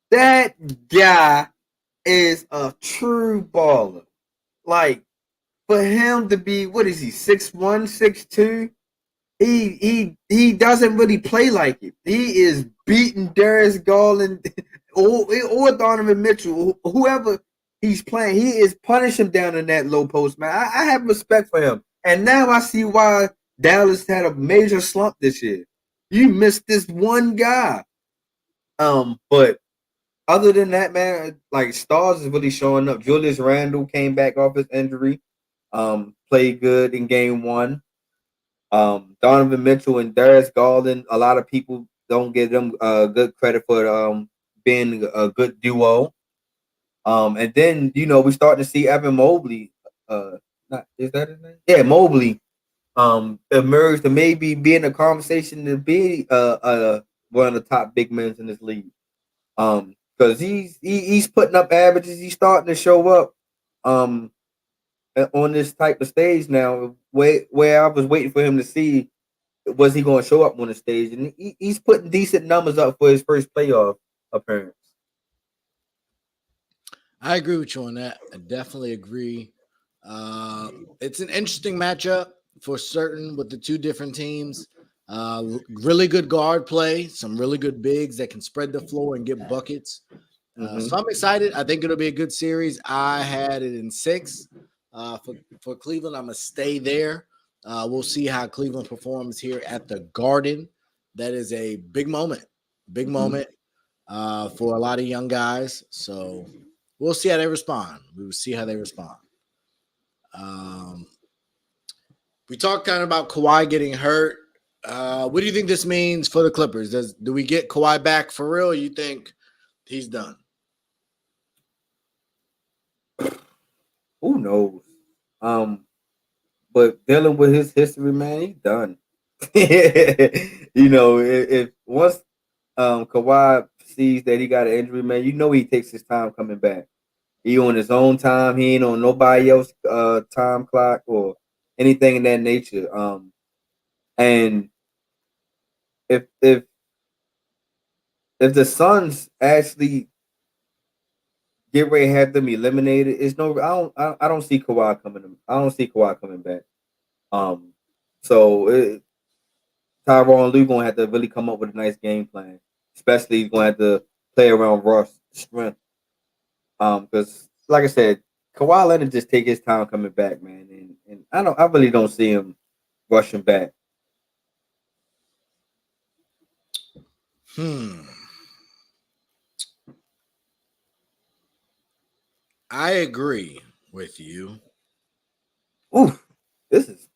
That guy is a true baller. Like, for him to be, what is he, 6'1", 6'2", he doesn't really play like it. He is beating Darius Garland or Donovan Mitchell, whoever he's playing. He is punishing him down in that low post, man. I have respect for him. And now I see why Dallas had a major slump this year. You missed this one guy. But other than that, man, like, stars is really showing up. Julius Randle came back off his injury. Played good in game 1. Donovan Mitchell and Darius Garland, a lot of people don't give them good credit for being a good duo. And then, we starting to see Evan Mobley. Is that his name? Yeah, Mobley. Emerged to maybe be in a conversation to be one of the top big men in this league. Because he's putting up averages. He's starting to show up on this type of stage now, where I was waiting for him to see was he going to show up on the stage, and he's putting decent numbers up for his first playoff appearance. I agree with you on that. I definitely agree. It's an interesting matchup for certain with the 2 different teams. Really good guard play, some really good bigs that can spread the floor and get buckets. So I'm excited. I think it'll be a good series. I had it in 6 for Cleveland. I'm going to stay there. We'll see how Cleveland performs here at the Garden. That is a big moment for a lot of young guys. So we'll see how they respond. We will see how they respond. We talked kind of about Kawhi getting hurt. What do you think this means for the Clippers? Do we get Kawhi back for real? Or you think he's done? Who knows? But dealing with his history, man, he's done. If once Kawhi sees that he got an injury, man, he takes his time coming back. He on his own time. He ain't on nobody else's time clock or anything in that nature. And if the Suns actually get ready to have them eliminated, I don't see Kawhi coming. I don't see Kawhi coming back. So Tyronn Lue gonna have to really come up with a nice game plan. Especially he's gonna have to play around Russ' strength. Because like I said, Kawhi let him just take his time coming back, man. And I really don't see him rushing back. I agree with you. Ooh,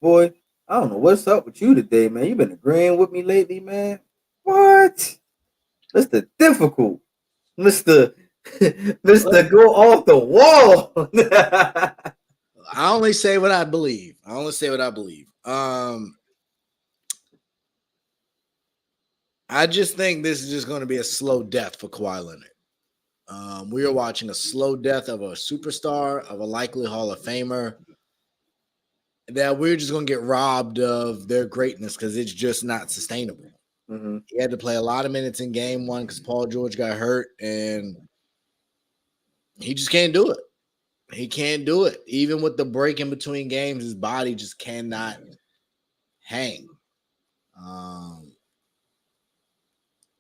boy. I don't know what's up with you today, man. You've been agreeing with me lately, man. What? Mr. Difficult. Mr. Go off the wall. I only say what I believe. I just think this is just going to be a slow death for Kawhi Leonard. We are watching a slow death of a superstar, of a likely Hall of Famer, that we're just going to get robbed of their greatness because it's just not sustainable. He had to play a lot of minutes in game 1 because Paul George got hurt, and he just can't do it. He can't do it. Even with the break in between games, his body just cannot hang.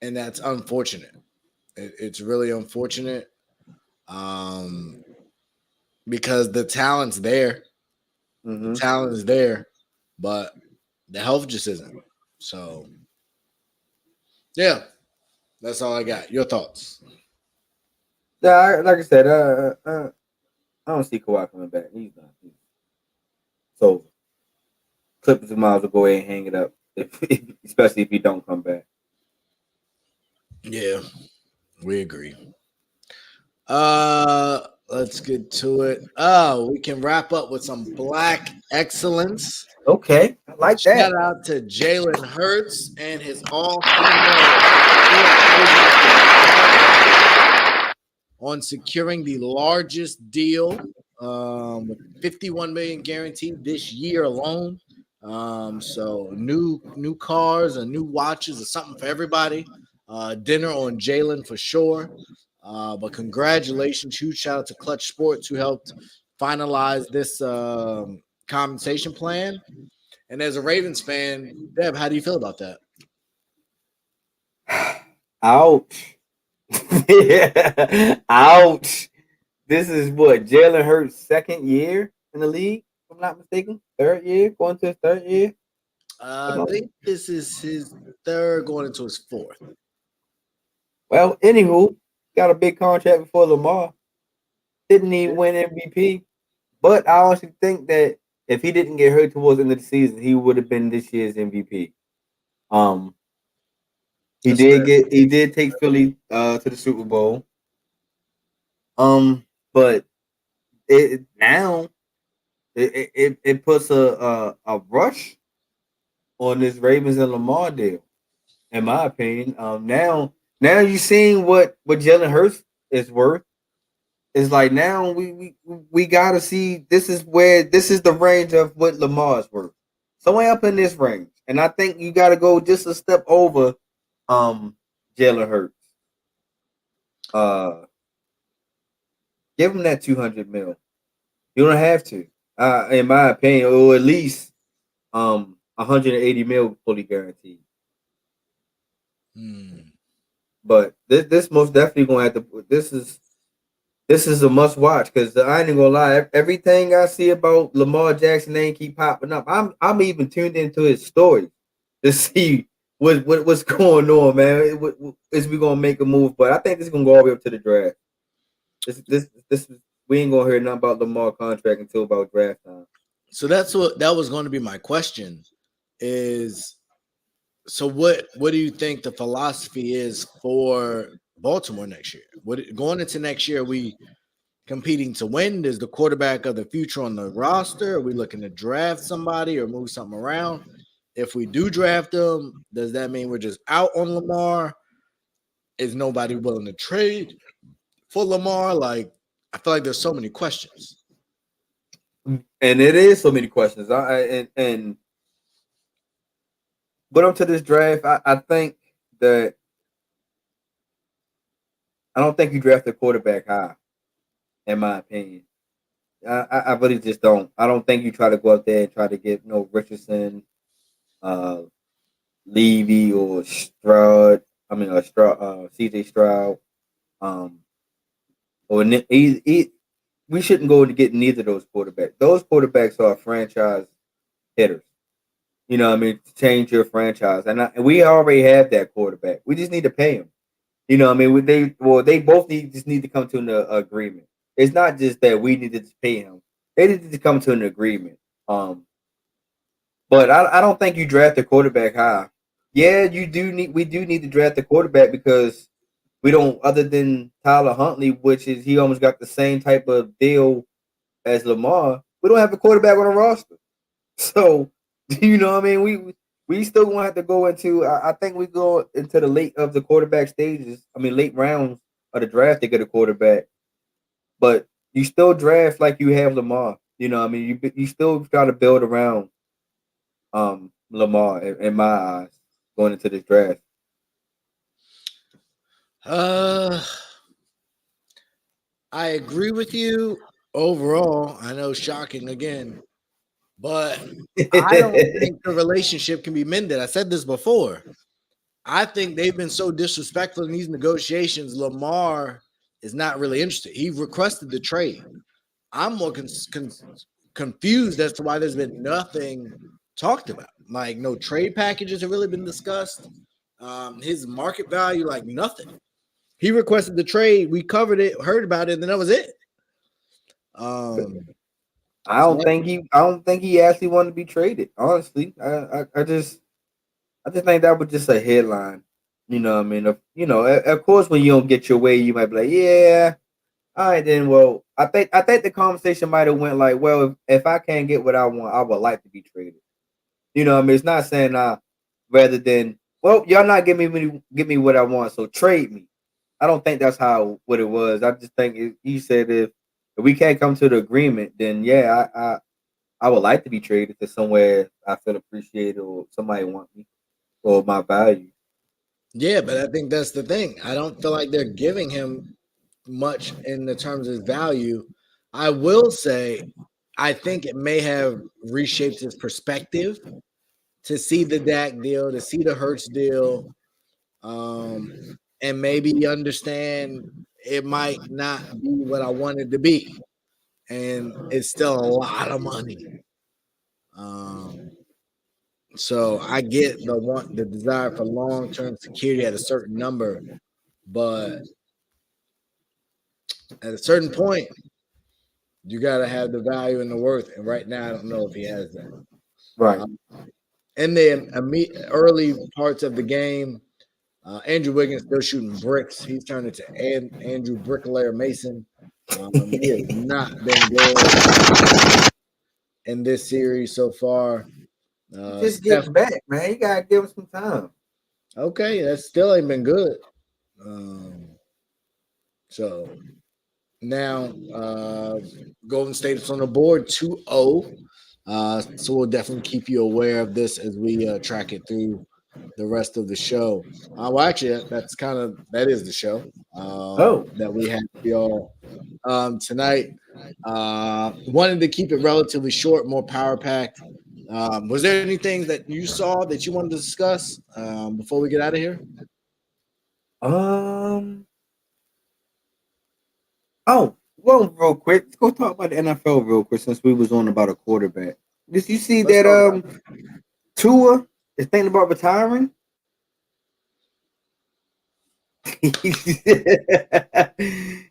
And that's unfortunate. It's really unfortunate because the talent's there. Mm-hmm. The talent is there, but the health just isn't. So, yeah, that's all I got. Your thoughts? Yeah, like I said, I don't see Kawhi coming back. He's not. So Clippers might as well go ahead and hang it up, especially if he don't come back. Yeah, we agree. Let's get to it. Oh, we can wrap up with some black excellence. Okay, I like that. Shout out to Jalen Hurts and his all-female on securing the largest deal with $51 million guaranteed this year alone. So new cars and new watches or something for everybody. Dinner on Jalen for sure. But congratulations, huge shout out to Clutch Sports who helped finalize this compensation plan. And as a Ravens fan, Deb, how do you feel about that? Ouch. Ouch. This is what Jalen Hurts' second year in the league, if I'm not mistaken. Third year, going to his third year. I think this is his third, going into his fourth. Well, anywho, got a big contract before Lamar. Didn't even win MVP. But I honestly think that if he didn't get hurt towards the end of the season, he would have been this year's MVP. He did take Philly to the Super Bowl. But it puts a rush on this Ravens and Lamar deal, in my opinion. Now you're seeing what Jalen Hurts is worth. It's like now we gotta see this is the range of what Lamar's worth. Somewhere up in this range. And I think you gotta go just a step over Jalen Hurts. Give him that $200 million. You don't have to. In my opinion, or at least $180 million fully guaranteed. But this most definitely gonna have to. This is a must watch because I ain't gonna lie. Everything I see about Lamar Jackson name keep popping up. I'm even tuned into his story to see what's going on, man. Is we gonna make a move? But I think this is gonna go all the way up to the draft. This we ain't gonna hear nothing about Lamar contract until about draft time. So that was going to be my question. Is so what do you think the philosophy is for Baltimore next year? Going into next year, are we competing to win? Is the quarterback of the future on the roster? Are we looking to draft somebody or move something around? If we do draft them, does that mean we're just out on Lamar? Is nobody willing to trade for Lamar? Like, I feel like there's so many questions. And it is so many questions. And but up to this draft, I think that I don't think you draft a quarterback high, in my opinion. I really just don't. I don't think you try to go up there and try to get Richardson, Levy or Stroud. I mean, CJ Stroud. Or we shouldn't go to get neither of those quarterbacks. Those quarterbacks are franchise hitters. You know what I mean? To change your franchise. And we already have that quarterback. We just need to pay him. You know what I mean? They both just need to come to an agreement. It's not just that we need to pay him. They need to come to an agreement. But I don't think you draft a quarterback high. Yeah, we do need to draft a quarterback because we don't, other than Tyler Huntley, which is he almost got the same type of deal as Lamar. We don't have a quarterback on the roster. So, you know what I mean? We still gonna have to go into. I think we go into the late of the quarterback stages. I mean, late rounds of the draft to get a quarterback. But you still draft like you have Lamar. You know what I mean? You still try to build around Lamar in my eyes going into this draft. I agree with you overall. I know, shocking again, but I don't think the relationship can be mended. I said this before. I think they've been so disrespectful in these negotiations. Lamar is not really interested. He requested the trade. I'm more confused as to why there's been nothing talked about. Like no trade packages have really been discussed. His market value, like nothing. He requested the trade. We covered it, heard about it, and then that was it. I don't think he actually wanted to be traded. Honestly, I just think that was just a headline. You know what I mean? Of course, when you don't get your way, you might be like, yeah, all right, then. Well, I think the conversation might have went like, well, if I can't get what I want, I would like to be traded. You know what I mean? It's not saying rather than, well, y'all not give me what I want, so trade me. I don't think that's what it was. I just think he said if we can't come to the agreement, then yeah, I would like to be traded to somewhere I feel appreciated or somebody want me or my value. Yeah, but I think that's the thing. I don't feel like they're giving him much in the terms of his value. I will say, I think it may have reshaped his perspective to see the Dak deal, to see the Hurts deal, and maybe understand it might not be what I wanted to be, and it's still a lot of money. So I get the desire for long-term security at a certain number, but at a certain point, you got to have the value and the worth. And right now, I don't know if he has that. Right. In the early parts of the game, Andrew Wiggins still shooting bricks. He's turned into Andrew Bricklayer Mason. He has not been good in this series so far. Just getting back, man. You gotta give him some time. Okay, that still ain't been good. So now Golden State is on the board 2-0. So we'll definitely keep you aware of this as we track it through the rest of the show. Well, actually, that is the show that we had for y'all tonight. Wanted to keep it relatively short, more power packed. Was there anything that you saw that you wanted to discuss before we get out of here? Oh, well, real quick, let's go talk about the NFL real quick since we was on about a quarterback. Did you see that Tua is thinking about retiring?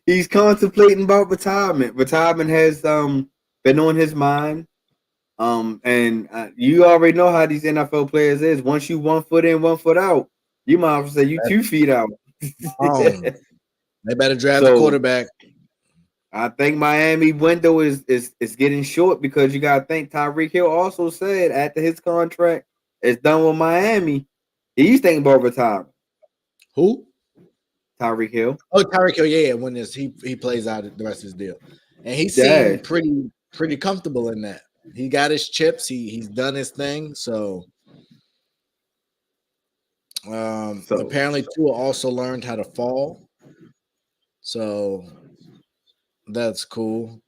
He's contemplating about retirement. Retirement has been on his mind. And you already know how these NFL players is. Once you 1 foot in, 1 foot out, you might as well say you 2 feet out. They better draft the quarterback. I think Miami window is getting short because you gotta think Tyreek Hill also said after his contract is done with Miami, he's thinking about retirement. Who? Tyreek Hill. Oh, Tyreek Hill, yeah. When he plays out the rest of his deal, and he seemed pretty comfortable in that. He got his chips. He's done his thing. So apparently Tua also learned how to fall. So that's cool.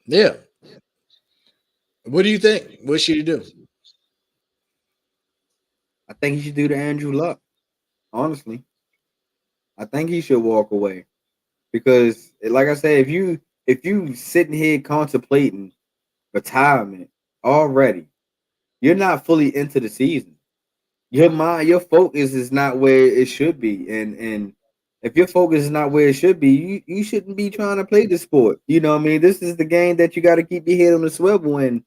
Yeah. What do you think? What should he do? I think he should do the Andrew Luck. Honestly, I think he should walk away because, like I said, if you sitting here contemplating retirement already, you're not fully into the season. Your mind, your focus is not where it should be, and if your focus is not where it should be, you shouldn't be trying to play the sport. You know what I mean? This is the game that you got to keep your head on the swivel in,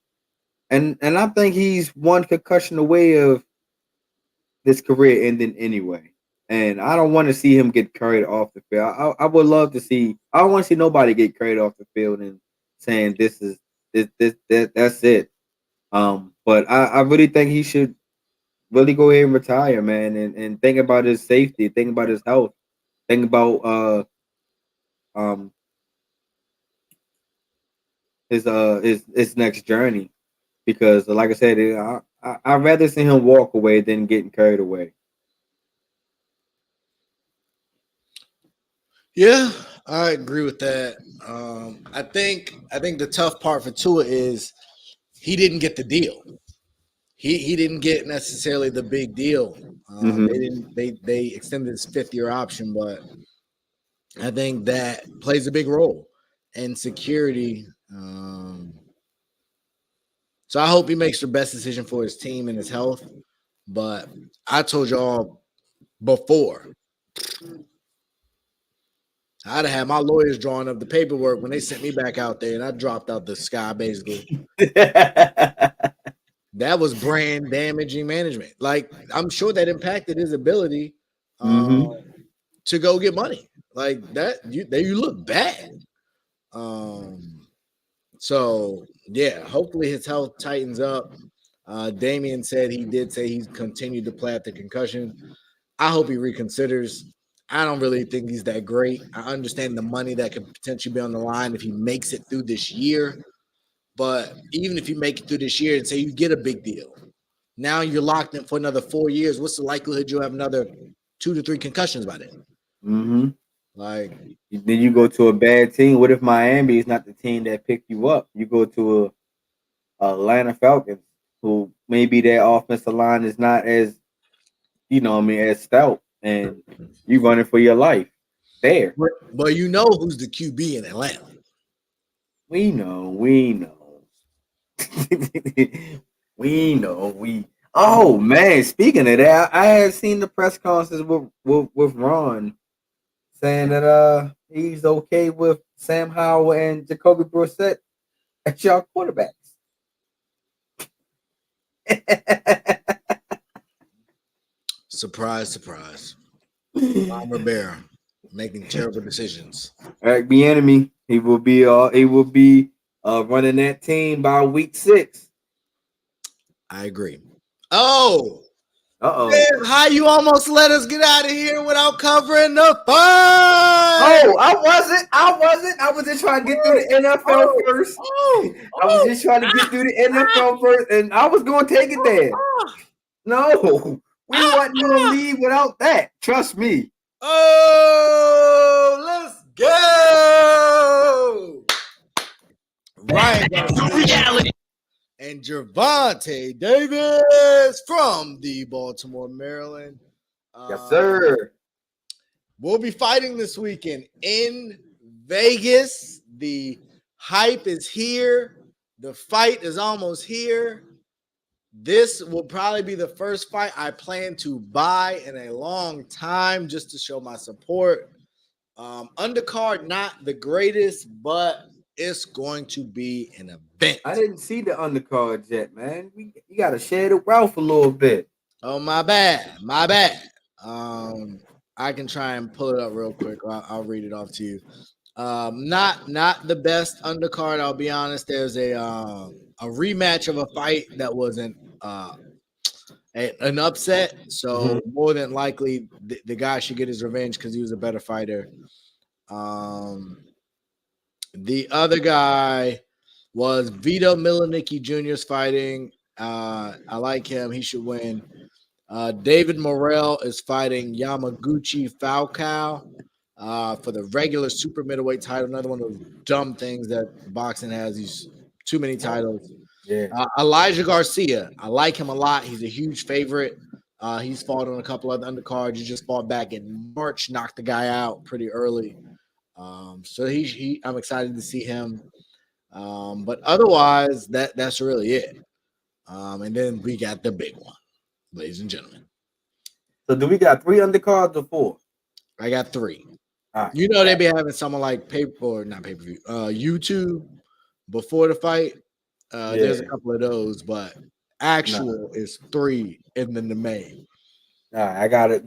and I think he's one concussion away of this career ending anyway. And I don't want to see him get carried off the field. I would love to see. I don't want to see nobody get carried off the field and saying that's it. But I really think he should really go ahead and retire, man, and think about his safety, think about his health, think about his next journey. Because like I said, I'd rather see him walk away than getting carried away. Yeah, I agree with that. I think the tough part for Tua is he didn't get the deal. He didn't get necessarily the big deal. They extended his 5th-year option, but I think that plays a big role in security. So I hope he makes the best decision for his team and his health. But I told y'all before, I'd have had my lawyers drawing up the paperwork when they sent me back out there, and I dropped out the sky basically. That was brand damaging management. Like, I'm sure that impacted his ability to go get money. Like that, you look bad. So yeah, hopefully his health tightens up. Damian said he did say he's continued to play at the concussion. I hope he reconsiders. I don't really think he's that great. I understand the money that could potentially be on the line if he makes it through this year. But even if you make it through this year and say you get a big deal, now you're locked in for another 4 years. What's the likelihood you'll have another 2 to 3 concussions by then? Like, then you go to a bad team. What if Miami is not the team that picked you up? You go to a Atlanta Falcons, who maybe their offensive line is not as, as stout, and you running for your life there. But you know who's the QB in Atlanta? We know. Oh man! Speaking of that, I had seen the press conference with Ron saying that he's okay with Sam Howell and Jacoby Brissett as y'all quarterbacks. Surprise, surprise. Ron Rivera making terrible decisions. Eric Bieniemy, he will be running that team by week 6. I agree. Oh, man, how you almost let us get out of here without covering the fight? Oh, I wasn't. I was just trying to get through the NFL first. I was just trying to get through the NFL first, and I was going to take it there. No, we wasn't going to leave without that. Trust me. Oh, let's go. Ryan Garcia and Gervonta Davis from the Baltimore, Maryland. Yes, sir. We'll be fighting this weekend in Vegas. The hype is here. The fight is almost here. This will probably be the first fight I plan to buy in a long time just to show my support. Undercard, not the greatest, but it's going to be an event. I didn't see the undercard yet, man. You got to share the wealth a little bit. Oh, my bad. I can try and pull it up real quick. I'll read it off to you. Not the best undercard. I'll be honest. There's a rematch of a fight that wasn't an upset. So more than likely, the guy should get his revenge because he was a better fighter. The other guy was Vito Milanicki Jr.'s fighting. I like him. He should win. David Morrell is fighting Yamaguchi Falcao for the regular super middleweight title. Another one of those dumb things that boxing has, these too many titles. Yeah. Elijah Garcia, I like him a lot. He's a huge favorite. He's fought on a couple other undercards. He just fought back in March, knocked the guy out pretty early. So I'm excited to see him. But otherwise, that's really it. And then we got the big one, ladies and gentlemen. So do we got 3 undercards or 4? I got 3. Right. You know they be having someone like pay-per-view, YouTube before the fight. There's a couple of those, but actual is 3 and then the main. I gotta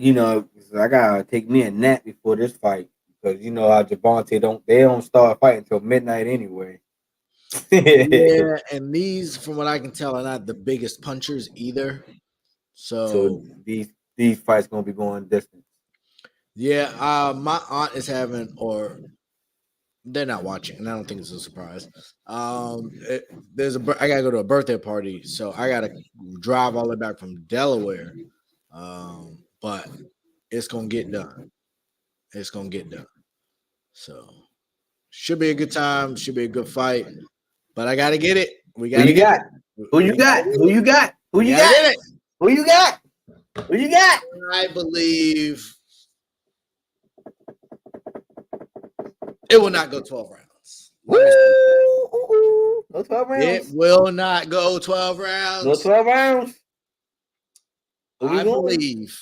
take me a nap before this fight because you know how Gervonta don't start fighting until midnight anyway. Yeah, and these, from what I can tell, are not the biggest punchers either. So these fights gonna be going distance. Yeah, my aunt is having, or they're not watching, and I don't think it's a surprise. I gotta go to a birthday party, so I gotta drive all the way back from Delaware. But it's gonna get done. So should be a good time. Should be a good fight. But I gotta get it. We Who gotta you get got? it. Who you got? Who you got? Who We you gotta got? get it. Who you got? Who you got? I believe it will not go 12 rounds. Woo! No 12 rounds. It will not go 12 No rounds. 12 rounds. I believe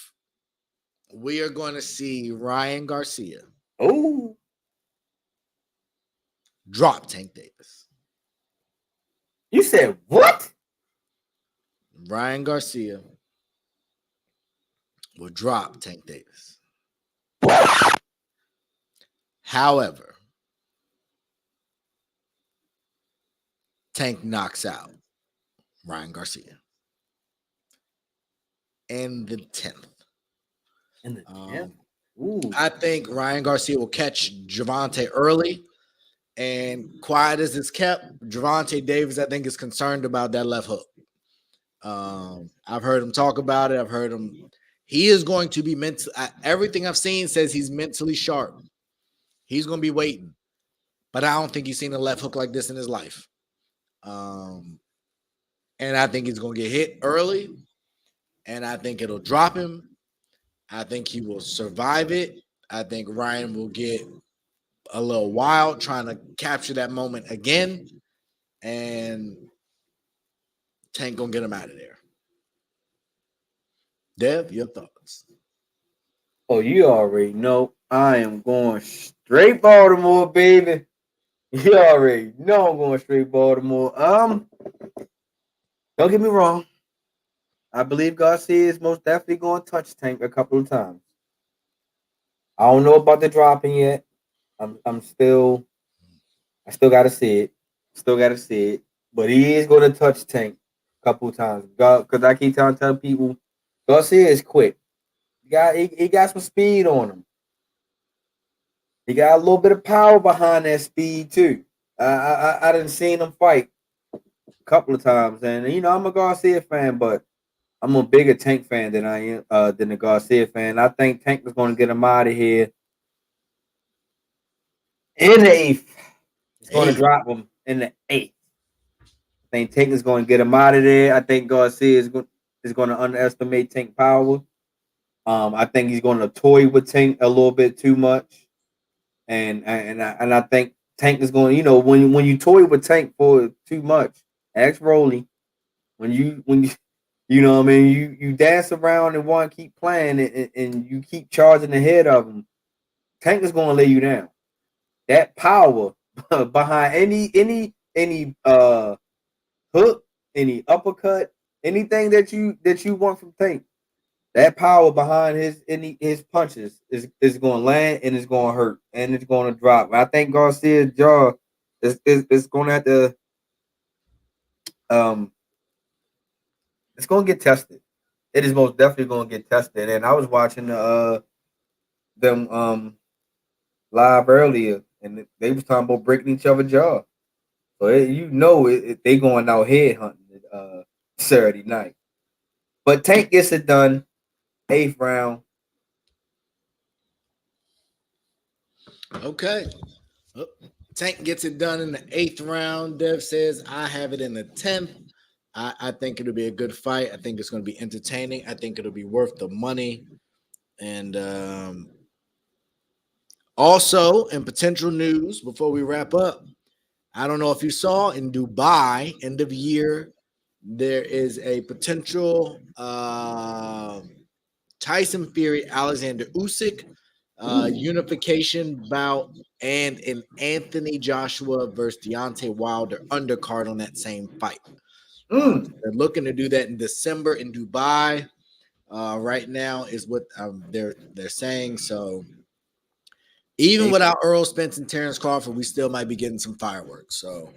we are going to see Ryan Garcia drop Tank Davis. You said what? Ryan Garcia will drop Tank Davis. However, Tank knocks out Ryan Garcia in the 10th. I think Ryan Garcia will catch Gervonta early, and quiet as it's kept, Gervonta Davis, I think, is concerned about that left hook. I've heard him talk about it. I've heard him. He is going to be mental. Everything I've seen says he's mentally sharp. He's going to be waiting, but I don't think he's seen a left hook like this in his life. And I think he's going to get hit early, and I think it'll drop him. I think he will survive it. I think Ryan will get a little wild trying to capture that moment again, and Tank gonna get him out of there. Dev, your thoughts? Oh, you already know I am going straight Baltimore, baby. You already know I'm going straight Baltimore. Don't get me wrong. I believe Garcia is most definitely going to touch Tank a couple of times. I don't know about the dropping yet. I still got to see it. Still got to see it. But he is going to touch Tank a couple of times. Because I keep telling people, Garcia is quick. He got some speed on him. He got a little bit of power behind that speed too. I didn't see him fight a couple of times, and I'm a Garcia fan, but I'm a bigger Tank fan than I am than the Garcia fan. I think Tank is going to get him out of here in the 8th. He's going to drop him in the 8th. I think Tank is going to get him out of there. I think Garcia is going to underestimate Tank power. I think he's going to toy with Tank a little bit too much, and I think Tank is going. When you toy with Tank for too much, ask Rolly. When you you dance around and want to keep playing and you keep charging ahead of him, Tank is going to lay you down. That power behind any hook, any uppercut, anything that you want from Tank, that power behind his punches is going to land and it's going to hurt and it's going to drop. I think Garcia's jaw is going to have to it's going to get tested. It is most definitely going to get tested. And I was watching them live earlier, and they was talking about breaking each other's jaw. So they going out head hunting Saturday night. But Tank gets it done, 8th round. Okay. Tank gets it done in the 8th round. Dev says I have it in the 10th. I think it'll be a good fight. I think it's going to be entertaining. I think it'll be worth the money. And also, in potential news, before we wrap up, I don't know if you saw in Dubai, end of year, there is a potential Tyson Fury, Alexander Usyk unification bout, and an Anthony Joshua versus Deontay Wilder undercard on that same fight. They're looking to do that in December in Dubai. Right now is what they're saying. So even without Earl Spence and Terrence Crawford, we still might be getting some fireworks. So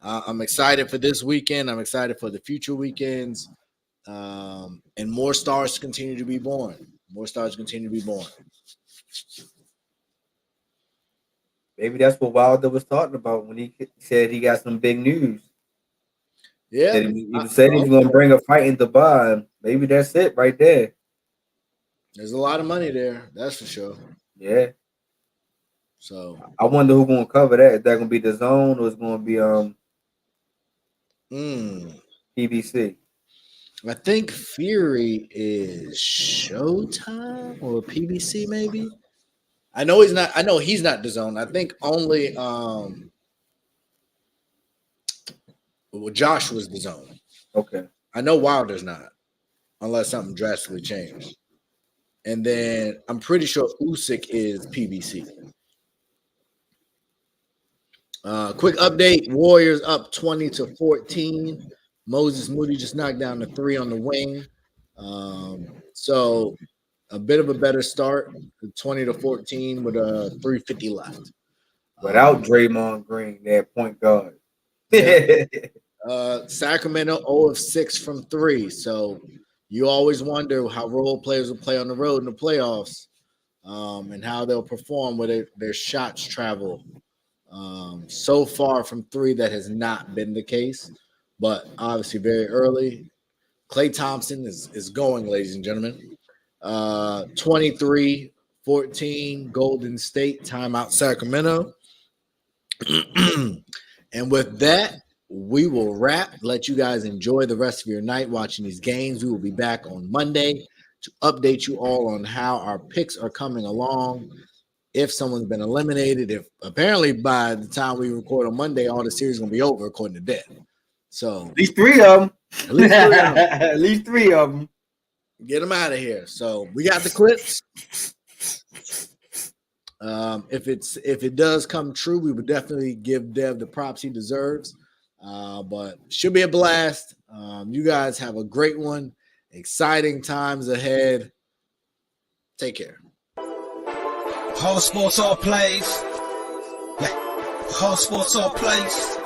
I'm excited for this weekend. I'm excited for the future weekends, and more stars continue to be born. More stars continue to be born. Maybe that's what Wilder was talking about when he said he got some big news. Yeah, he said he's going to bring a fight in Dubai. Maybe that's it right there. There's a lot of money there, that's for sure. Yeah. So I wonder who's going to cover that. Is that going to be the Zone or is it going to be PBC? I think Fury is Showtime or PBC maybe. I know he's not. I know he's not the Zone. I think only Josh was the Zone. Okay. I know Wilder's not, unless something drastically changed. And then I'm pretty sure Usyk is PBC. Quick update: Warriors up 20-14. Moses Moody just knocked down the 3 on the wing. So a bit of a better start, 20-14 with 3:50 left. Without Draymond Green, their point guard. Sacramento 0 of 6 from 3. So you always wonder how role players will play on the road in the playoffs, and how they'll perform with their shots travel. So far from 3, that has not been the case, but obviously very early. Klay Thompson is going, ladies and gentlemen. 23-14 Golden State, timeout Sacramento. And with that, we will wrap. Let you guys enjoy the rest of your night watching these games. We will be back on Monday to update you all on how our picks are coming along. If someone's been eliminated, if apparently by the time we record on Monday, all the series is going to be over according to Dev. So at least 3 of them. At least 3 of them. At least 3 of them. Get them out of here. So we got the clips. If it does come true, we would definitely give Dev the props he deserves. But should be a blast. You guys have a great one. Exciting times ahead. Take care. Whole sports all plays. Yeah. Whole sports all plays.